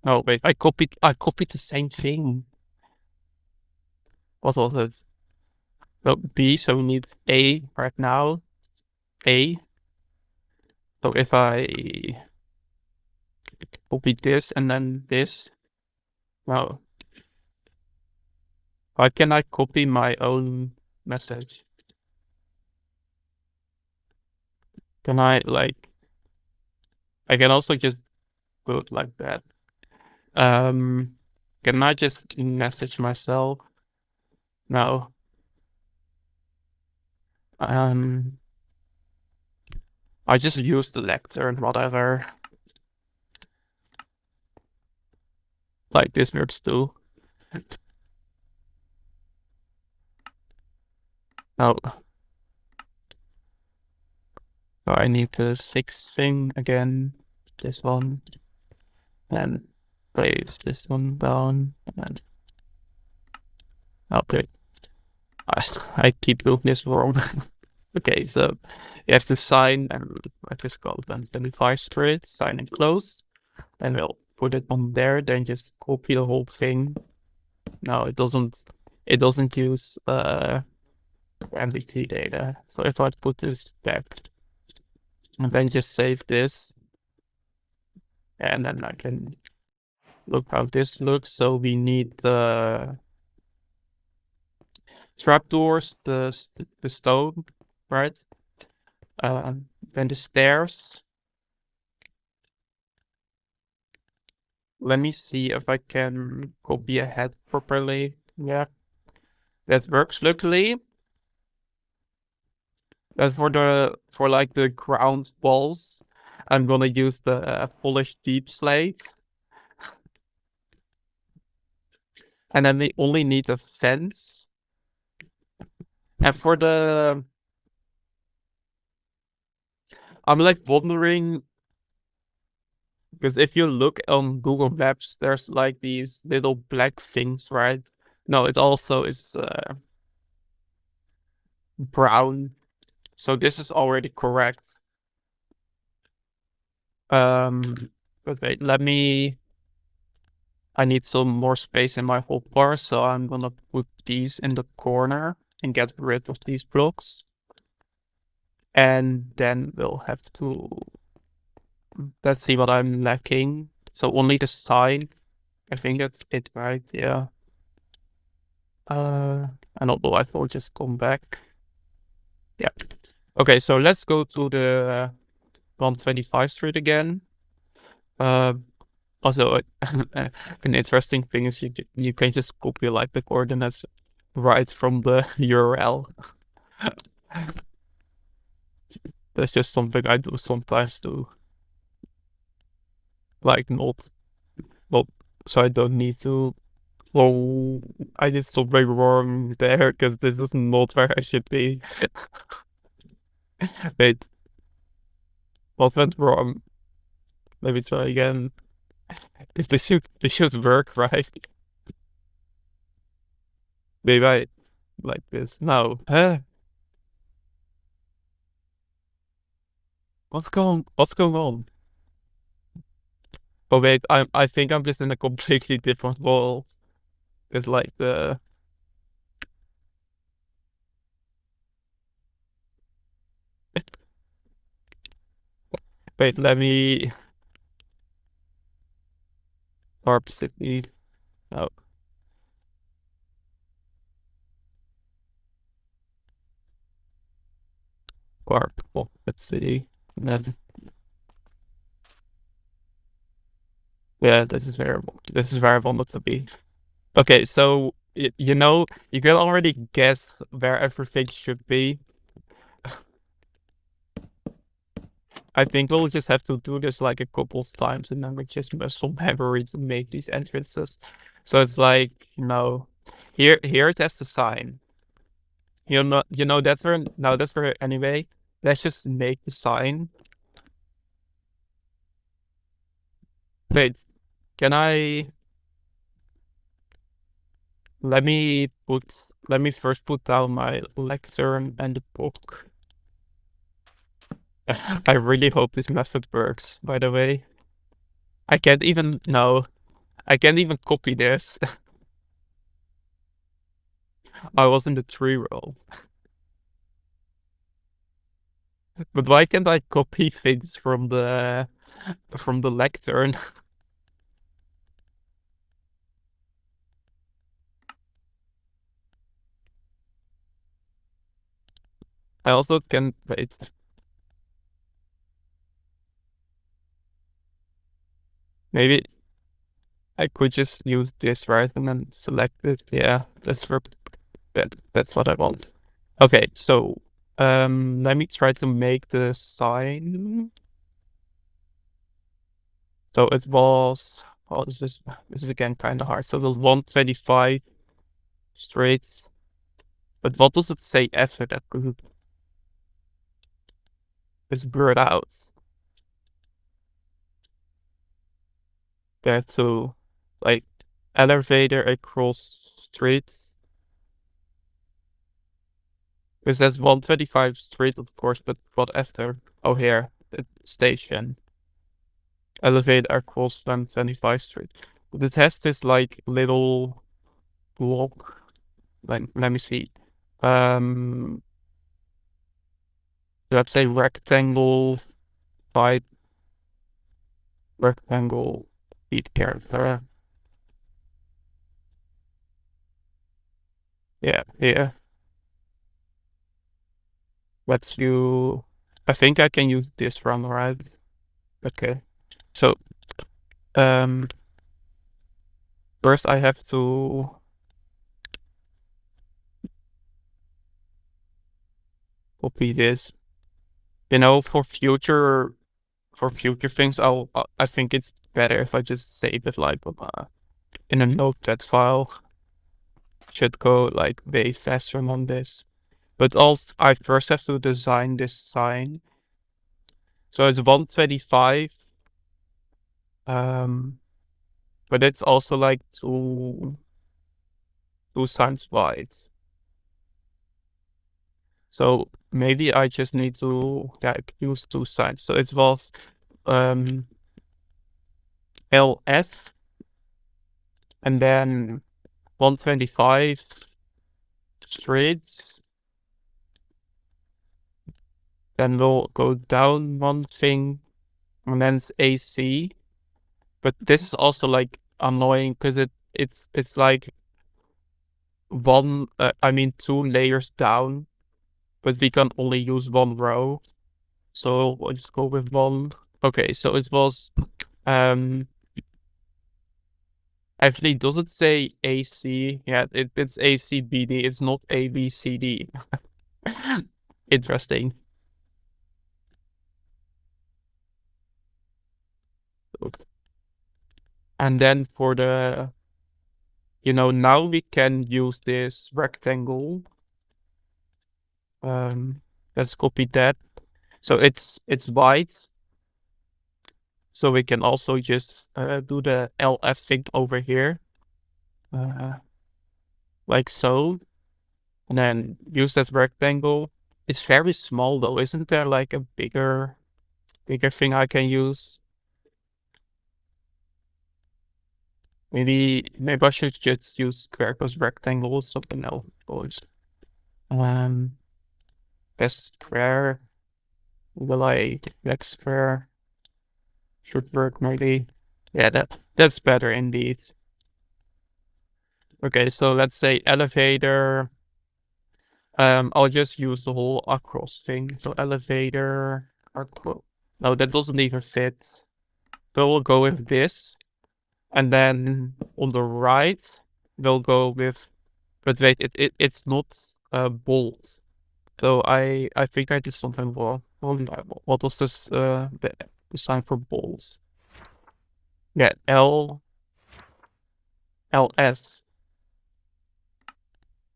no wait, I copied the same thing. What was it? So B, so we need A right now. A. So if I copy this and then this, now how can I copy my own message? Can I like I can also just do it like that. Can I just message myself? No. I just use the lecture and whatever. Like this works too. No. So I need the 6th thing again. This one. And place this one down. And okay. I keep doing this wrong. Okay, so you have to sign and what is called then 25 spread, sign and close. Then we'll put it on there, then just copy the whole thing. No, it doesn't use MDT data. So if I put this back and then just save this, and then I can look how this looks. So we need the trapdoors, the stone, right? Then the stairs. Let me see if I can copy ahead properly. Yeah, that works. Luckily, and for like the ground walls, I'm gonna use the polished deep slate, and then we only need a fence. And for the, I'm like wondering, because if you look on Google Maps, there's like these little black things, right? No, it also is brown. So this is already correct. But wait, I need some more space in my whole bar, so I'm gonna put these in the corner and get rid of these blocks. And then we'll have to, let's see what I'm lacking. So only the sign, I think that's it, right? Yeah. I don't know, I will just come back. Yeah. Okay, so let's go to the 125 street again. Also, an interesting thing is you can just copy like the coordinates right from the URL. That's just something I do sometimes too. Like not, so I don't need to. Oh, I did something wrong there because this is not where I should be. Wait, what went wrong? Let me try again. This should work, right? Maybe I like this. No. Huh? What's going on? Oh wait, I think I'm just in a completely different world. It's like the wait, let me Warp City. Oh. Warp City. And then yeah, this is where I want it to be. Okay, so you know, you can already guess where everything should be. I think we'll just have to do this like a couple of times and then we just muscle memory to make these entrances. So it's like, you know, here it has the sign. You know that's where anyway. let's just make the sign. Wait, can I? Let me first put down my lectern and the book. I really hope this method works, by the way. I can't even copy this. I was in the tree roll. But why can't I copy things from the lectern? I also can wait. Maybe I could just use this, right? And then select it. Yeah, that's what I want. Okay, so let me try to make the sign. So it was, oh, this is again kind of hard. So it was 125 straight. But what does it say after that? It's blurred out. There to like elevator across streets. Because that's 125 street, of course, but what after? Oh, here, the station. Elevator across 125 street. But it has this like little block. Like, let me see. Let's say rectangle type, rectangle feed character. Yeah, here. Let's you. I think I can use this one, right? Okay. So, first I have to copy this. You know, for future things, I think it's better if I just save it like in a notepad file. Should go like way faster on this. But I first have to design this sign. So it's 125. But it's also like two signs wide. So maybe I just need to use two signs. So it was LF and then 125 straight. Then we'll go down one thing and then it's AC. But this is also like annoying because it's like two layers down, but we can only use one row. So we'll just go with one. Okay, so it was actually, does it say AC? Yeah, it's ACBD. It's not ABCD. Interesting. And then for the, now we can use this rectangle. Let's copy that. So it's white. So we can also just do the LF thing over here. Like so. And then use that rectangle. It's very small though. Isn't there like a bigger thing I can use? Maybe I should just use square because rectangle is something else. Best square. Will I like square? Should work maybe. Yeah, that's better indeed. Okay, so let's say elevator. I'll just use the whole across thing. So elevator across. No, that doesn't even fit. So we'll go with this. And then on the right, we'll go with, but wait, it's not bold. So I think I did something wrong. What was this the sign for balls? Yeah, LS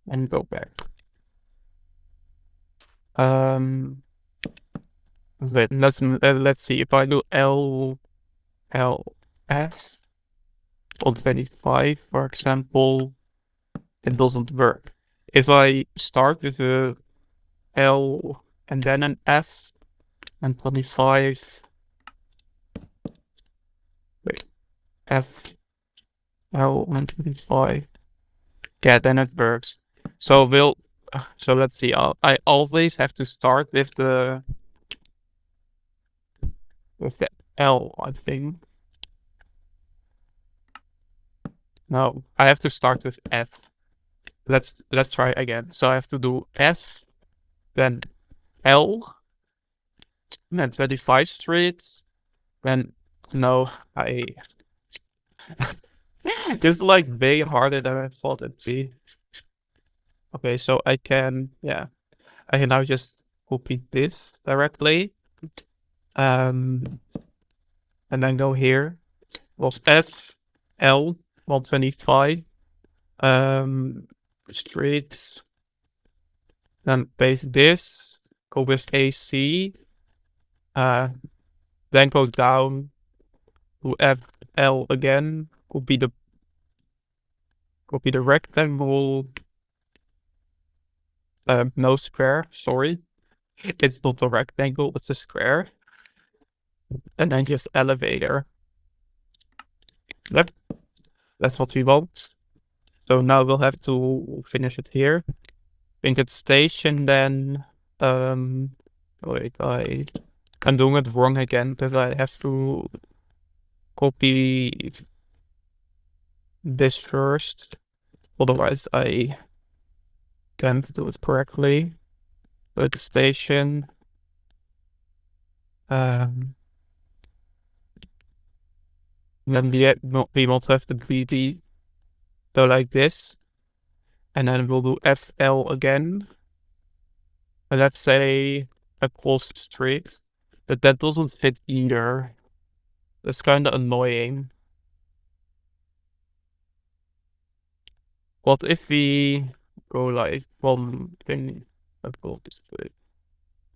and go back. Wait, let's see. If I do LS on 25, for example, it doesn't work. If I start with a L and then an F and 25, wait, F, L and 25, yeah, then it works. So let's see. I always have to start with the L, I think. No, I have to start with F. Let's try again. So I have to do F, then L, then 25 Street, then no, this is like way harder than I thought it'd be. Okay, so I can now just copy this directly. And then go here. Was F L 125 streets. Then paste this. Go with AC. Then go down to FL again. Copy the rectangle. No square. Sorry, it's not a rectangle. It's a square. And then just elevator. Yep, that's what we want. So now we'll have to finish it here. I think it's station then. Wait, I'm doing it wrong again because I have to copy this first. Otherwise, I can't do it correctly. But station. Then we want to have the BB go like this. And then we'll do FL again. And let's say across the street. But that doesn't fit either. That's kind of annoying. What if we go like one thing above this way?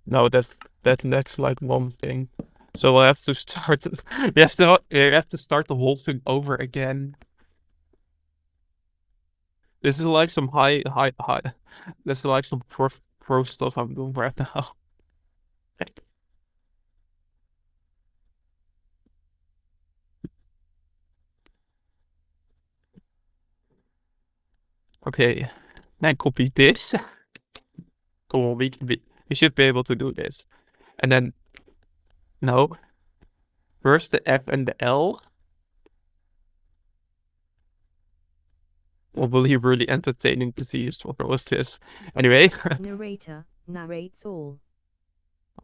No, that's like one thing. So we'll have to start. we have to start the whole thing over again. This is like some high. This is like some pro stuff I'm doing right now. Okay, then copy this. Come on, we should be able to do this. And then no. First the F and the L. What will be really entertaining to see is what was this. Anyway. Narrator narrates all.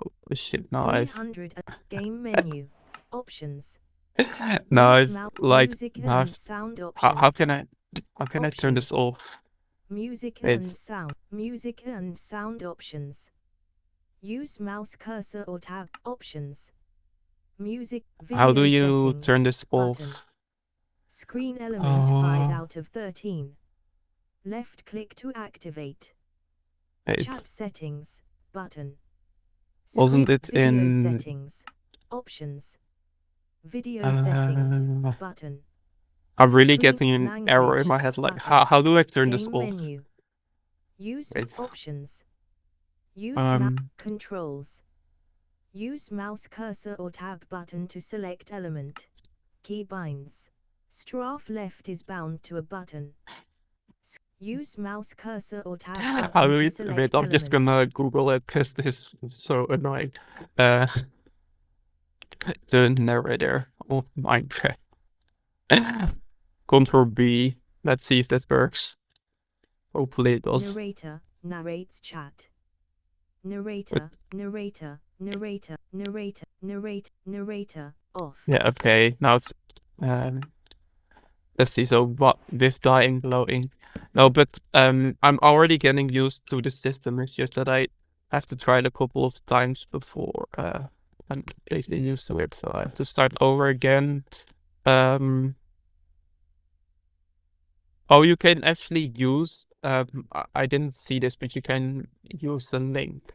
Oh shit, no, I've 300 game menu options. no, Use I've like music no, and sound options. how can I turn this off? Music Wait. and sound options. Use mouse cursor or tab options. Music video How do you settings, turn this off? button. Screen element 5 out of 13. Left click to activate. Wait. Chat settings button. Wasn't it video in settings options. Video settings button. I'm really Screen getting an language error in my head, like button. how do I turn this Game off? menu. Use Wait. options. Use controls. Use mouse cursor or tab button to select element. Keybinds. Strafe left is bound to a button. Use mouse cursor or tab button How do to we select wait, I'm element. just gonna Google it because this is so annoying. The narrator of Minecraft. Control B. Let's see if that works. Hopefully it does. Narrator narrates chat. Narrator off. Yeah, okay. Now it's let's see, so what with dying loading. No, but I'm already getting used to the system. It's just that I have to try it a couple of times before I'm completely used to it. So I have to start over again. Oh, you can actually use I didn't see this, but you can use the link.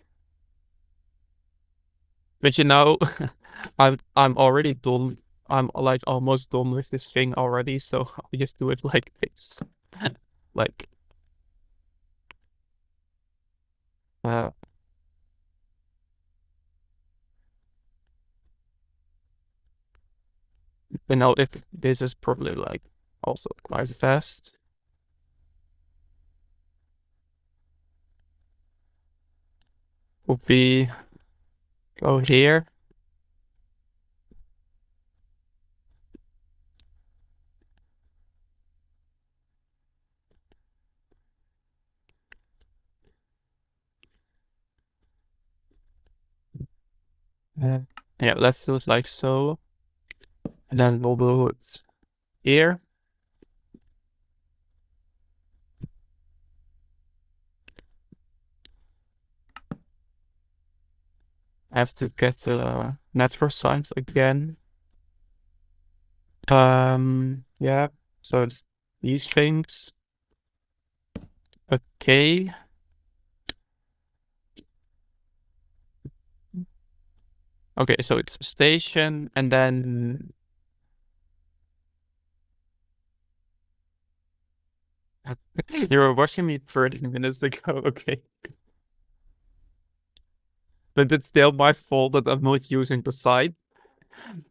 But you know, I'm already done. I'm like almost done with this thing already, so I'll just do it like this. Like, uh, you know, if this is probably like also quite fast. Would be go here. Uh, yeah, let's do it like so. And then we'll do it here. I have to get the network signs again. Yeah, so it's these things. Okay. Okay, so it's a station, and then you were watching me 30 minutes ago. Okay, but it's still my fault that I'm not using the site.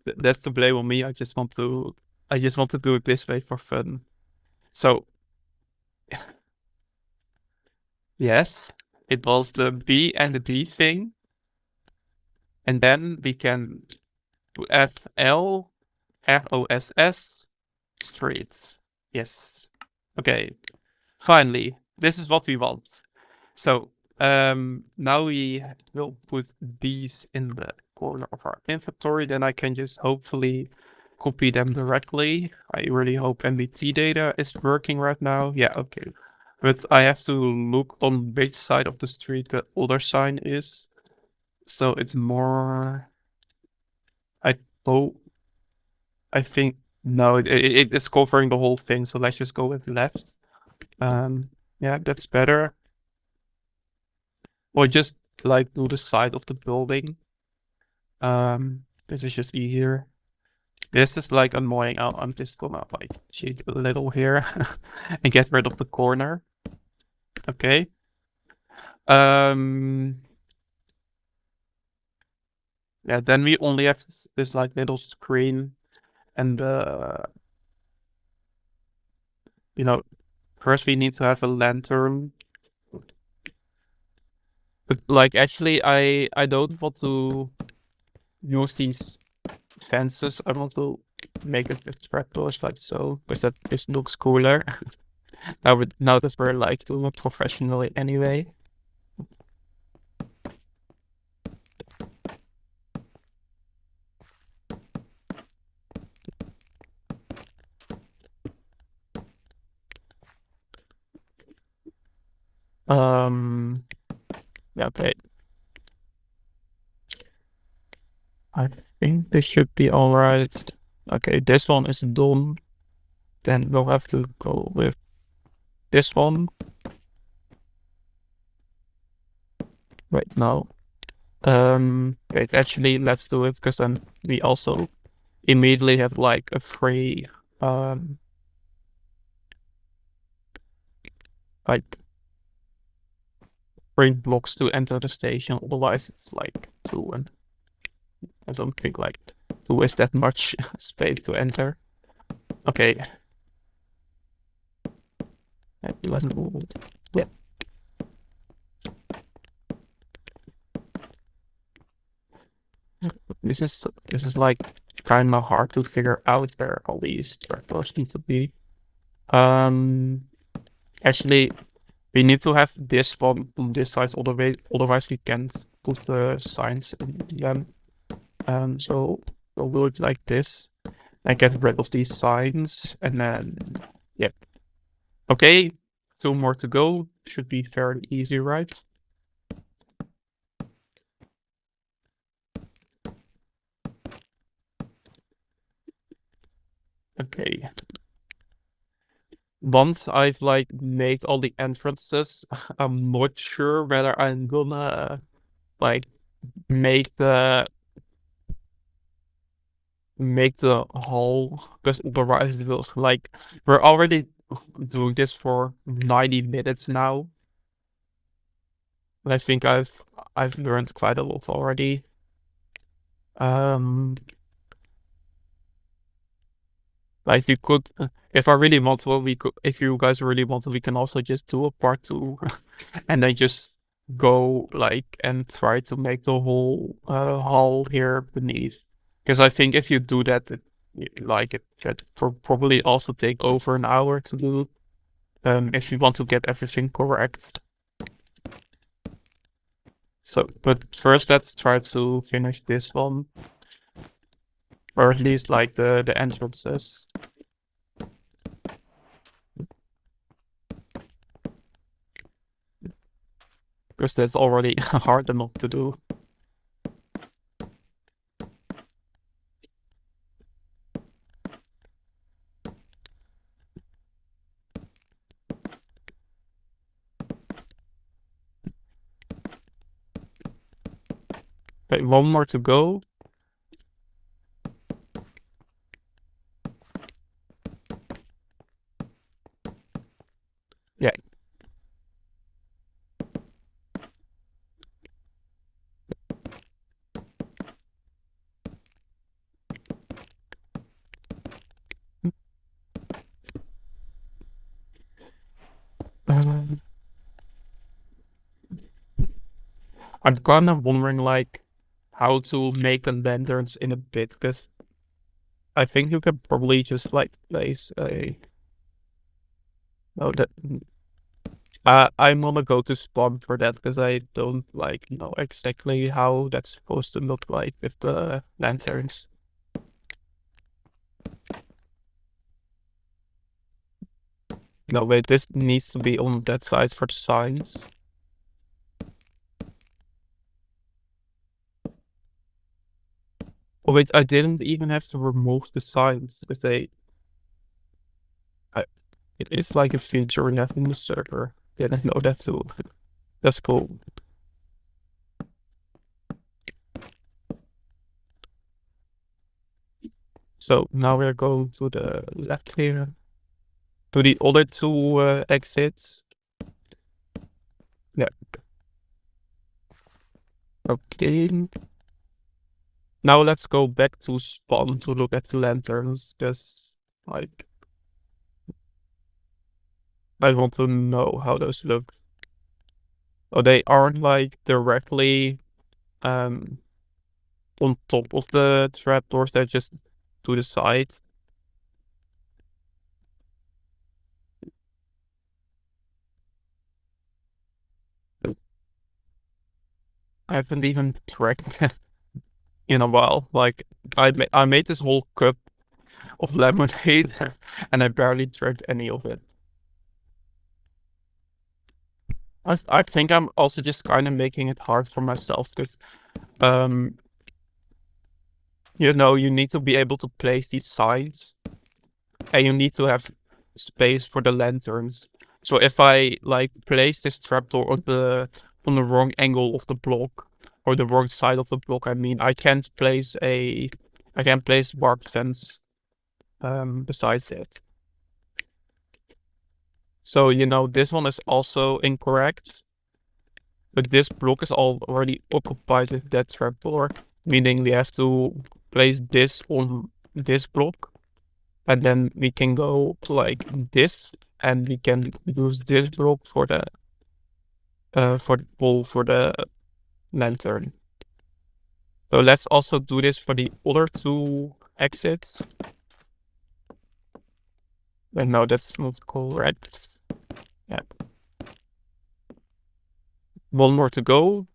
That's the blame on me. I just want to do it this way for fun. So yes, it was the B and the D thing, and then we can FL FOSS streets. Yes. Okay. Finally, this is what we want. So now we will put these in the corner of our inventory. Then I can just hopefully copy them directly. I really hope MBT data is working right now. Yeah, okay. But I have to look on which side of the street the other sign is. So it's more. I thought. I think no, it is covering the whole thing. So let's just go with left. Yeah, that's better. Or just like do the side of the building. This is just easier. This is like annoying. I'm just gonna like cheat a little here and get rid of the corner. Okay. Yeah, then we only have this like little screen and you know, first we need to have a lantern. But like actually I don't want to use these fences. I want to make it with trapdoors like so, because that this looks cooler. Now that we're like doing it professionally anyway. Yeah, okay. I think this should be alright. Okay, this one is done. Then we'll have to go with this one. Right now. Wait, actually, let's do it, because then we also immediately have like a free, like free blocks to enter the station. Otherwise, it's like 2, and I don't think like 2 is that much space to enter. Okay. Yeah. This is like kind of hard to figure out where all these trapdoors need to be. Actually, we need to have this one on this side, otherwise we can't put the signs in them. So we'll do it like this and get rid of these signs, and then yep. Okay, 2 more to go. Should be fairly easy, right? Okay. Once I've like made all the entrances, I'm not sure whether I'm gonna like make the make the hall, because otherwise it will, like, we're already doing this for 90 minutes now. And I think I've learned quite a lot already. Like you could, if I really want to, we could. If you guys really want to, we can also just do a part 2, and then just go like and try to make the whole hall here beneath. Because I think if you do that, it could probably also take over an hour to do. If you want to get everything correct. So, but first let's try to finish this one, or at least like the entrances. Because that's already hard enough to do. Okay, one more to go. Yeah. I'm kind of wondering like how to make the lanterns in a bit, because I think you can probably just like place a. Oh, that. I'm gonna go to spawn for that because I don't like know exactly how that's supposed to look like with the lanterns. No, wait, this needs to be on that side for the signs. Oh wait, I didn't even have to remove the signs because it is like a feature we have in the server. Didn't know that too. That's cool. So now we're going to the left here. To the other two exits. Yeah. Okay. Now let's go back to spawn to look at the lanterns, because like I want to know how those look. Oh, they aren't like directly on top of the trapdoors, they're just to the side. I haven't even tracked in a while. Like I made this whole cup of lemonade and I barely drank any of it. I think I'm also just kind of making it hard for myself because you know, you need to be able to place these signs and you need to have space for the lanterns. So if I like place this trapdoor on the wrong angle of the block or the wrong side of the block, I mean, I can't place barbed fence besides it. So, you know, this one is also incorrect, but this block is already occupied with that trapdoor, meaning we have to place this on this block, and then we can go like this, and we can use this block for the pole for the lantern. So let's also do this for the other two exits. And no, that's not correct. Yeah. One more to go.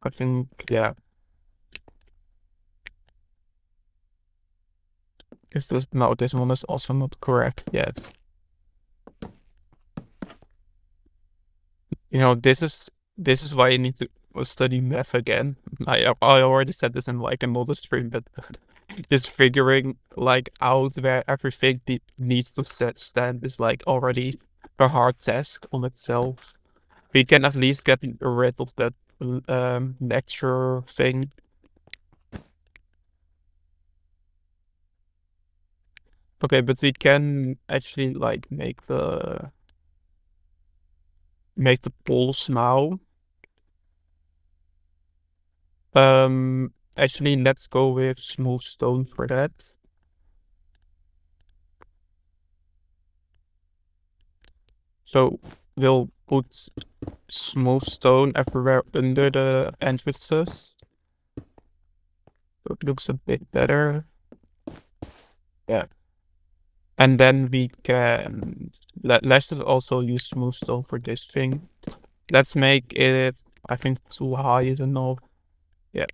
I think, yeah. No, this one is also not correct yet. You know, this is why you need to study math again. I already said this in like another stream, but just figuring like out where everything needs to stand is like already a hard task on itself. We can at least get rid of that lecture thing. Okay, but we can actually like make the poles now. Actually, let's go with smooth stone for that. So we'll put smooth stone everywhere under the entrances. So it looks a bit better. Yeah. And then we can let's just also use smooth stone for this thing. Let's make it, I think, too high enough. Yeah.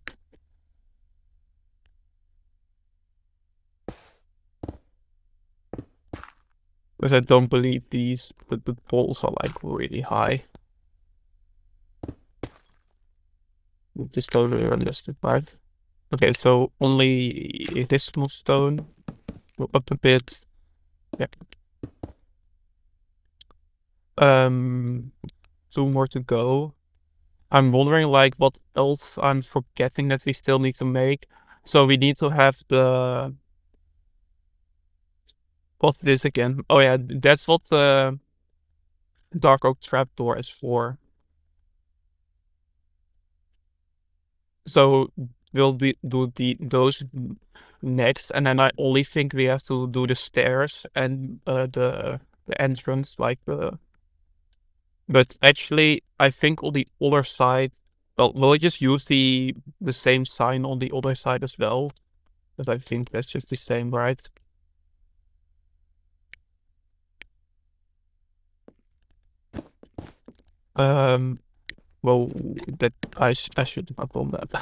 Because I don't believe these, but the poles are like really high. This is totally realistic part. Okay, so only this smooth stone. Go up a bit. Yeah. Two more to go. I'm wondering like what else I'm forgetting that we still need to make. So we need to have the, what's this again? Oh yeah, that's what the dark oak trapdoor is for. So we'll do those next, and then I only think we have to do the stairs and the entrance, like the. But actually, I think on the other side, well, we'll just use the same sign on the other side as well, because I think that's just the same, right? Well, that I should have done that.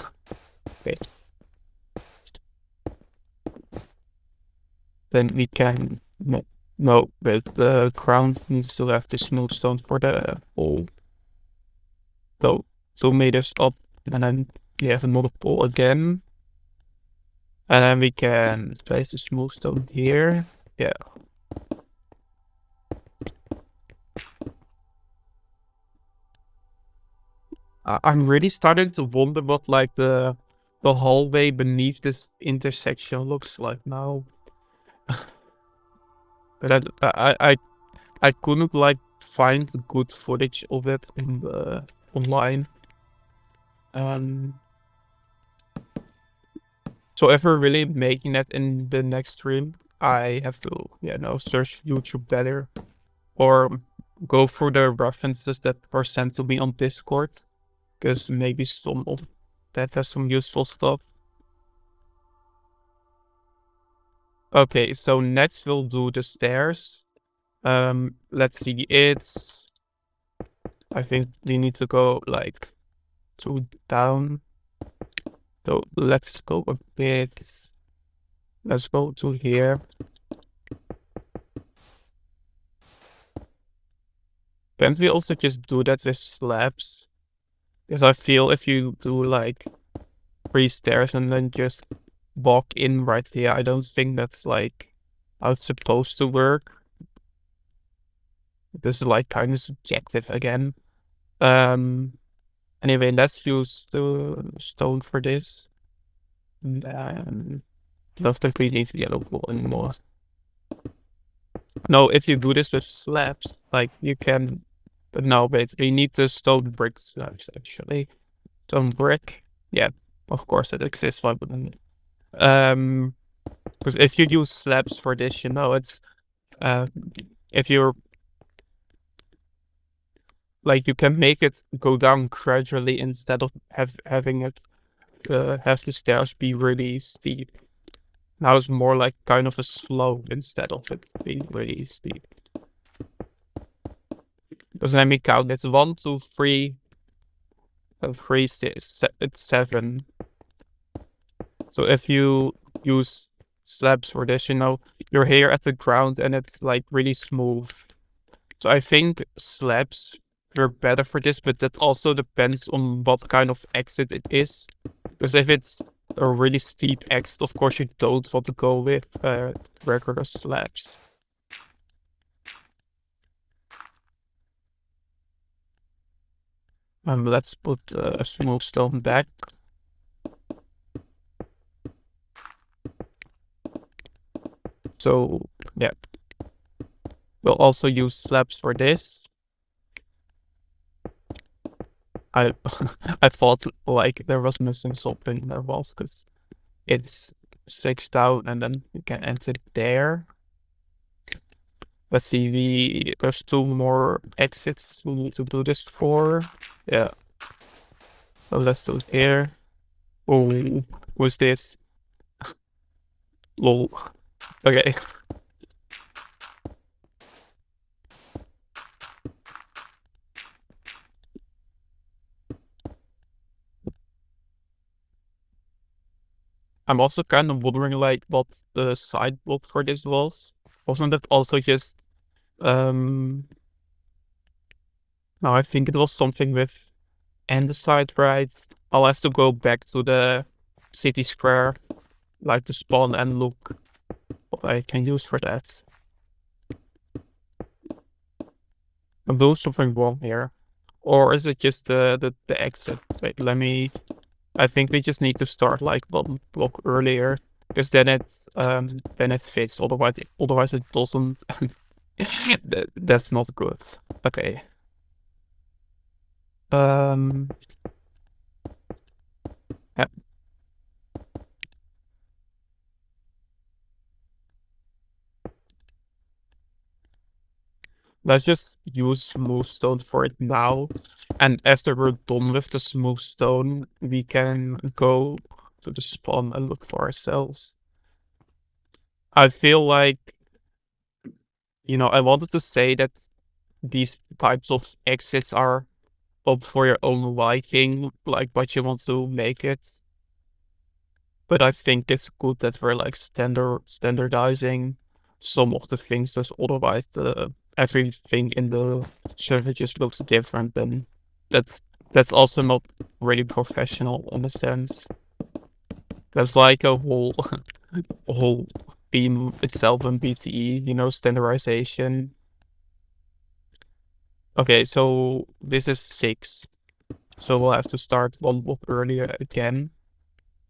Okay. Then we can no, but the ground needs to have the smooth stone for the hole. So 2 meters up, and then we have another pole again. And then we can place the smooth stone here. Yeah. I'm really starting to wonder what like the hallway beneath this intersection looks like now. But I couldn't like find good footage of it in the online. So if we're really making that in the next stream, I have to, search YouTube better or go through the references that were sent to me on Discord, because maybe some of that has some useful stuff. Okay, so next we'll do the stairs. Let's see, I think we need to go like 2 down. So let's go a bit. Let's go to here. Can't we also just do that with slabs? Because I feel if you do like 3 stairs and then just walk in right here, I don't think that's like how it's supposed to work. This is like kind of subjective again. Anyway, let's use the stone for this. And don't think we need yellow wool anymore. No, if you do this with slabs, like you can, but no, we need the stone brick slabs actually. Stone brick, yeah, of course it exists. Why wouldn't it? Because if you use slabs for this, it's if you're like, you can make it go down gradually instead of having it have the stairs be really steep. Now it's more like kind of a slope instead of it being really steep. Because let me count. It's 1, 2, 3, 3, 6, it's 7. So if you use slabs for this, you're here at the ground and it's like really smooth. So I think slabs are better for this, but that also depends on what kind of exit it is. Because if it's a really steep exit, of course you don't want to go with regular slabs. Let's put a smooth stone back. So Yeah. We'll also use slabs for this. I I thought like there was missing something in the walls because it's 6 down and then you can enter there. Let's see, there's 2 more exits we need to do this for. Yeah. So let's do it here. Oh, what's this? Lol. Okay. I'm also kind of wondering like what the sidewalk for this was. Wasn't it also just no, I think it was something with and the side right. I'll have to go back to the city square, like to spawn and look what I can use for that. I'm doing something wrong here. Or is it just the exit? Wait, let me I think we just need to start like 1 block earlier. Because then it fits, otherwise it doesn't. That's not good. Okay. Yeah. Let's just use smooth stone for it now. And after we're done with the smooth stone, we can go to the spawn and look for ourselves. I feel like, I wanted to say that these types of exits are up for your own liking, like what you want to make it. But I think it's good that we're like standardizing some of the things, because otherwise everything in the server just looks different, and that's also not really professional in a sense. That's like a whole a whole theme itself in BTE, standardization. Okay, so this is 6. So we'll have to start 1 block earlier again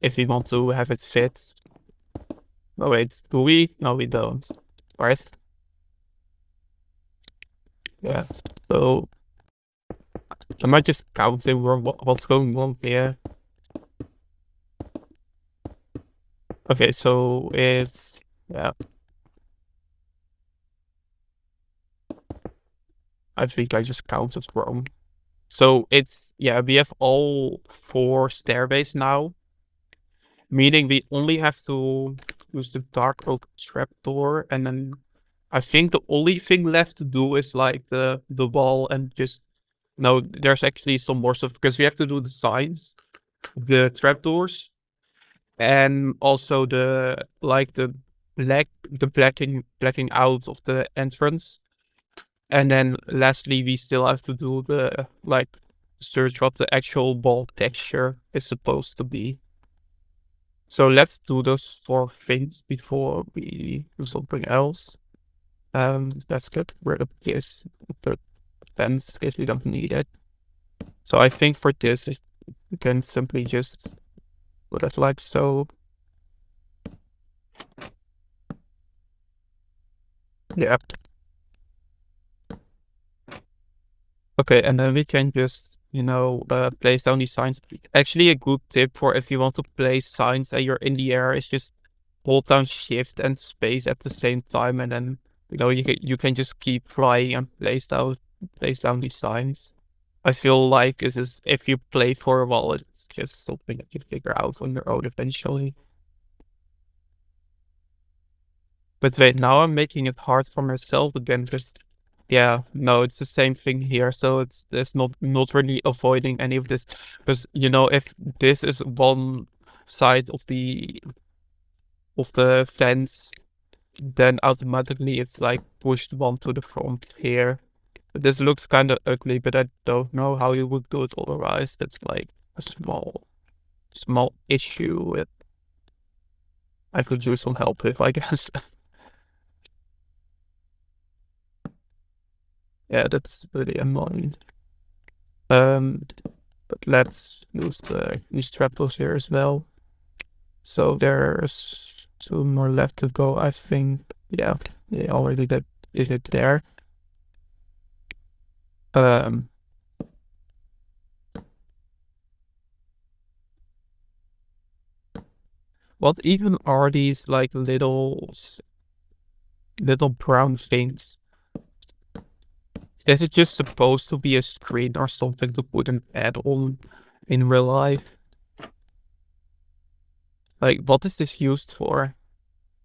if we want to have it fit. Oh wait, do we? No, we don't. Right? Yeah. So am I just counting what's going on here? Okay, so it's yeah. I think I just counted wrong. So it's we have all 4 stairways now. Meaning we only have to use the dark oak trapdoor, and then I think the only thing left to do is like the wall and just no, there's actually some more stuff because we have to do the signs, the trapdoors, and also the blacking out of the entrance. And then lastly we still have to do the search what the actual wall texture is supposed to be. So let's do those 4 things before we do something else. Let's get rid of this fence if we don't need it. So I think for this, we can simply just put it like so. Yeah. Okay, and then we can just, place down these signs. Actually, a good tip for if you want to place signs and you're in the air is just hold down shift and space at the same time, and then you can just keep flying and place down these signs. I feel like this is if you play for a while, it's just something that you figure out on your own eventually. But wait, now I'm making it hard for myself again because no, it's the same thing here. So there's not really avoiding any of this. Because if this is one side of the fence, then automatically it's like pushed one to the front here. This looks kind of ugly, but I don't know how you would do it otherwise. That's like a small issue. I could use some help with, I guess. Yeah, that's really annoying. But let's use these trapdoors here as well. So there's 2 more left to go, I think. Yeah. Yeah, already did it there. Um, what even are these like little brown things? Is it just supposed to be a screen or something to put an add-on in real life? Like, what is this used for?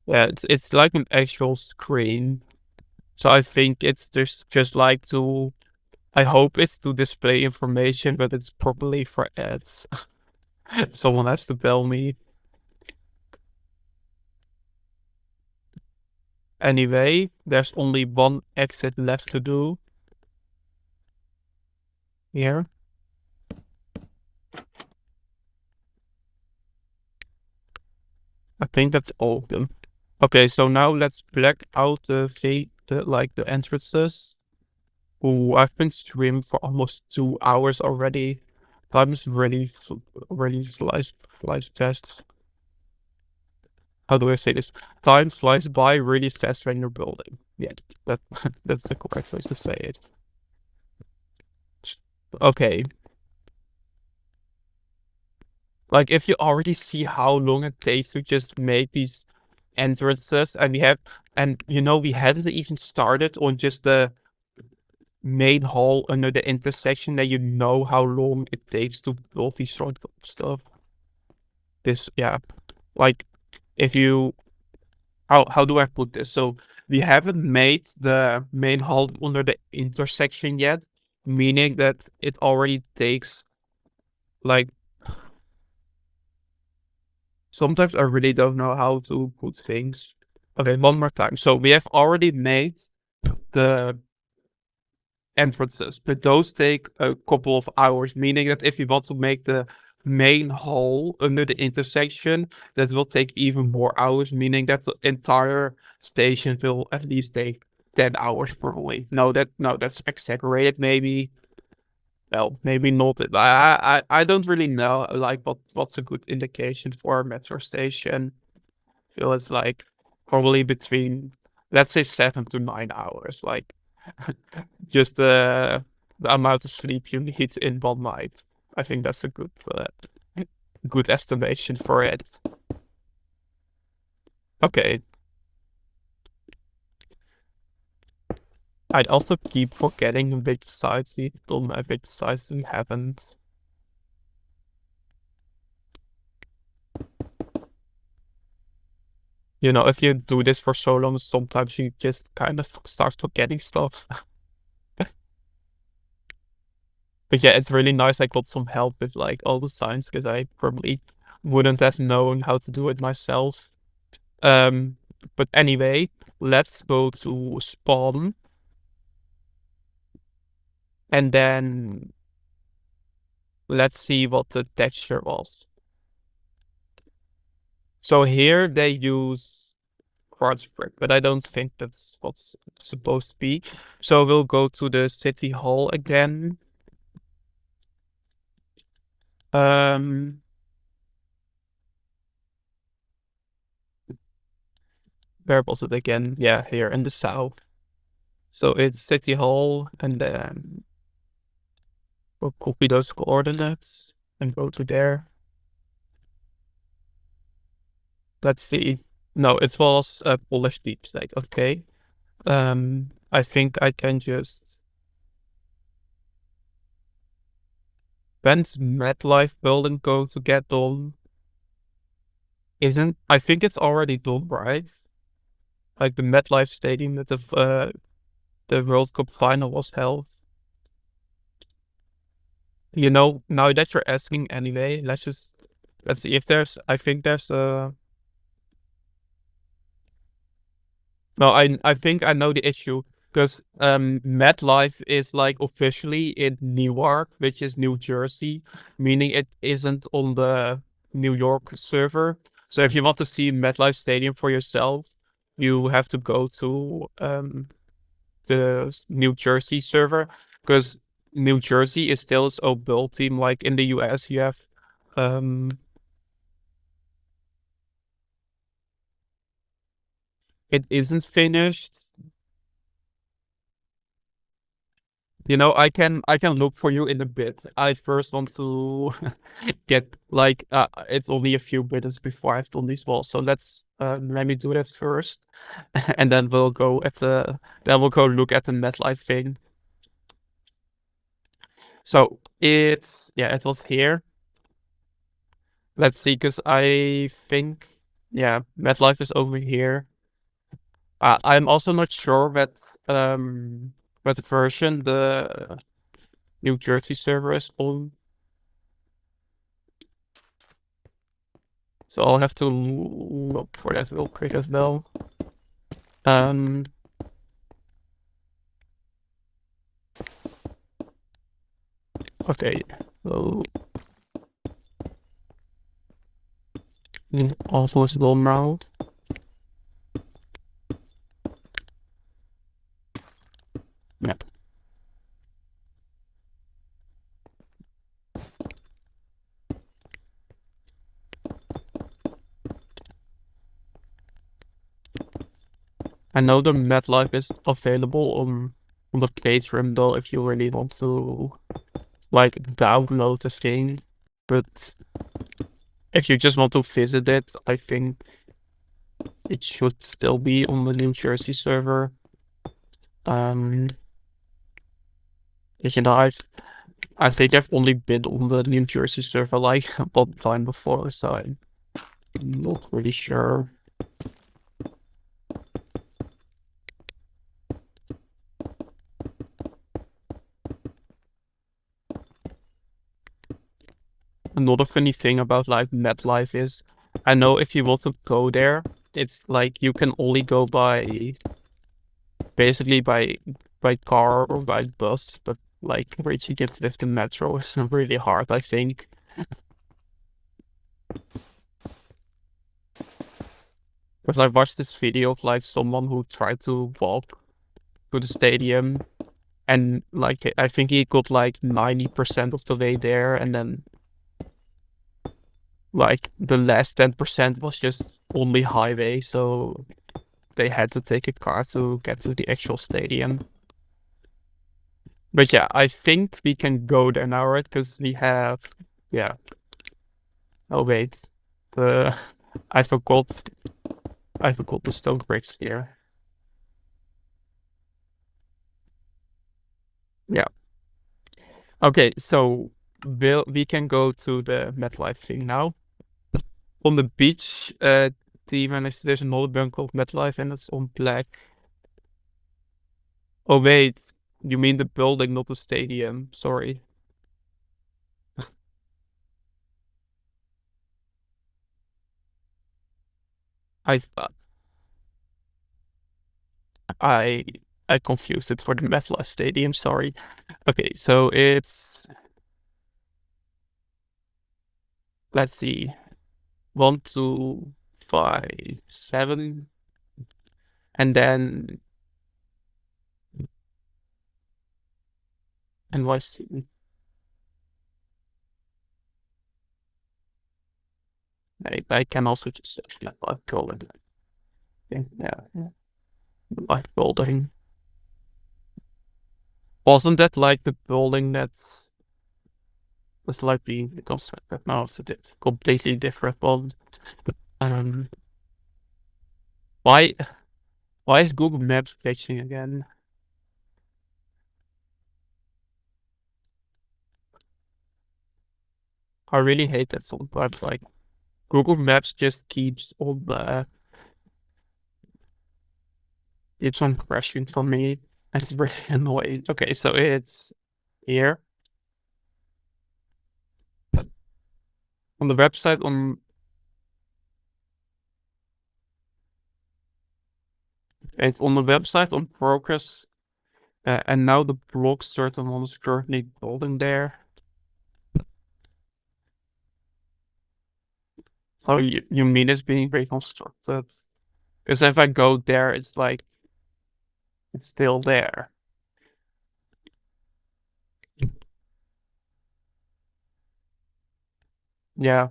Yeah, it's like an actual screen. So I think it's just like to. I hope it's to display information, but it's probably for ads. Someone has to tell me. Anyway, there's only one exit left to do here. I think that's all of them. Okay, so now let's black out the entrances. Ooh, I've been streaming for almost 2 hours already. Time is really flies fast. How do I say this? Time flies by really fast when you're building. Yeah, that that's the correct way to say it. Okay. Like if you already see how long it takes to just make these entrances, and we hadn't even started on just the main hall under the intersection, that you know how long it takes to build these sort of stuff. Yeah, like if you how do I put this? So we haven't made the main hall under the intersection yet, meaning that it already takes like sometimes I really don't know how to put things. Okay, one more time. So we have already made the entrances, but those take a couple of hours, meaning that if you want to make the main hall under the intersection, that will take even more hours, meaning that the entire station will at least take 10 hours probably. No, that's exaggerated maybe. Well, maybe not. I don't really know like what's a good indication for a metro station. I feel it's like probably between, let's say, 7 to 9 hours. Like just the amount of sleep you need in one night. I think that's a good estimation for it. Okay. I'd also keep forgetting which sites we've done and which sites we haven't. If you do this for so long, sometimes you just kind of start forgetting stuff. But yeah, it's really nice I got some help with like all the signs, because I probably wouldn't have known how to do it myself. But anyway, let's go to spawn. And then let's see what the texture was. So here they use quartz brick, but I don't think that's what's supposed to be. So we'll go to the city hall again. Where was it again? Yeah, here in the south. So it's city hall, and then we'll copy those coordinates and go to there. Let's see. No, it was a Polish deep state. Okay. I think I can just. When's MetLife building going to get done? I think it's already done, right? Like the MetLife Stadium that the World Cup final was held. Now that you're asking anyway, let's see if I think there's a. No, I think I know the issue, because MetLife is like officially in Newark, which is New Jersey, meaning it isn't on the New York server. So if you want to see MetLife Stadium for yourself, you have to go to the New Jersey server, because New Jersey is still its own build team. Like in the US, you have it isn't finished. You know, I can look for you in a bit. I first want to get like it's only a few minutes before I've done these walls, so let me do that first, and then we'll go look at the MetLife thing. So it was here. Let's see, because I think MetLife is over here. I'm also not sure what version the New Jersey server is on. So I'll have to look for that real quick as well. Um, okay, so also visible now. Yep. I know the MetLife is available on the Patreon though if you really want to like download the thing. But if you just want to visit it, I think it should still be on the New Jersey server. You know, I think I've only been on the New Jersey server like one time before, so I'm not really sure. Another funny thing about like MetLife is, I know if you want to go there, it's like you can only go basically by car or by bus, but like reaching it with the metro is really hard, I think. Because I watched this video of like someone who tried to walk to the stadium, and like I think he got like 90% of the way there, and then like the last 10% was just only highway, so they had to take a car to get to the actual stadium. But yeah, I think we can go there now, right? Because we have, yeah. Oh wait, the I forgot, I forgot the stone bricks here. Yeah. Okay, so we can go to the MetLife thing now. On the beach, there's another building called MetLife, and it's on black. Oh wait, you mean the building, not the stadium? Sorry. I I I confused it for the MetLife Stadium. Sorry. Okay, so it's, let's see, 1, 2, 5, 7, and then NYC. I can also just search MetLife building. Yeah, MetLife building. Wasn't that like the building that's like being constructed? No, it's a completely different one. Um, why why is Google Maps glitching again? I really hate that sometimes. Like Google Maps just keeps on crashing for me. That's really annoying. Okay, so it's here on the website on progress, and now the block certain one is currently building there. So you mean it's being reconstructed? Because if I go there, it's like it's still there. Yeah.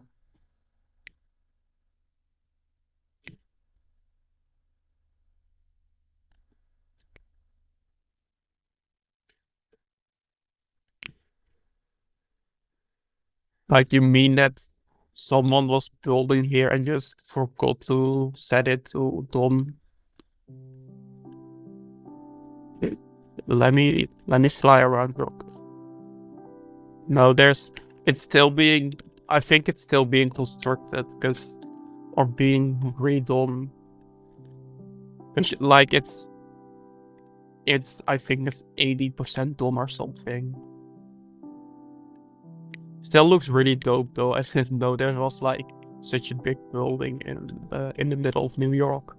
Like, you mean that someone was building here and just forgot to set it to done? Let me fly around real quick. No, it's still being, I think it's still being constructed, because, or being redone. Like, it's, I think it's 80% done or something. Still looks really dope though. I didn't know there was like such a big building in the middle of New York.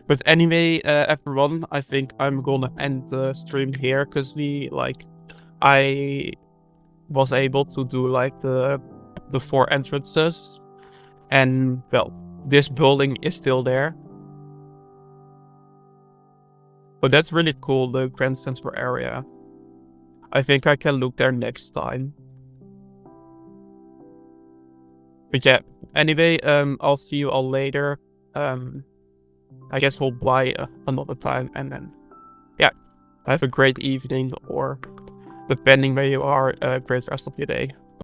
But anyway, everyone, I think I'm gonna end the stream here, because I was able to do like the 4 entrances, and well, this building is still there. But that's really cool, the Grand Central area. I think I can look there next time. But yeah, anyway, I'll see you all later. I guess we'll buy another time, and then, yeah, have a great evening, or depending where you are, a great rest of your day.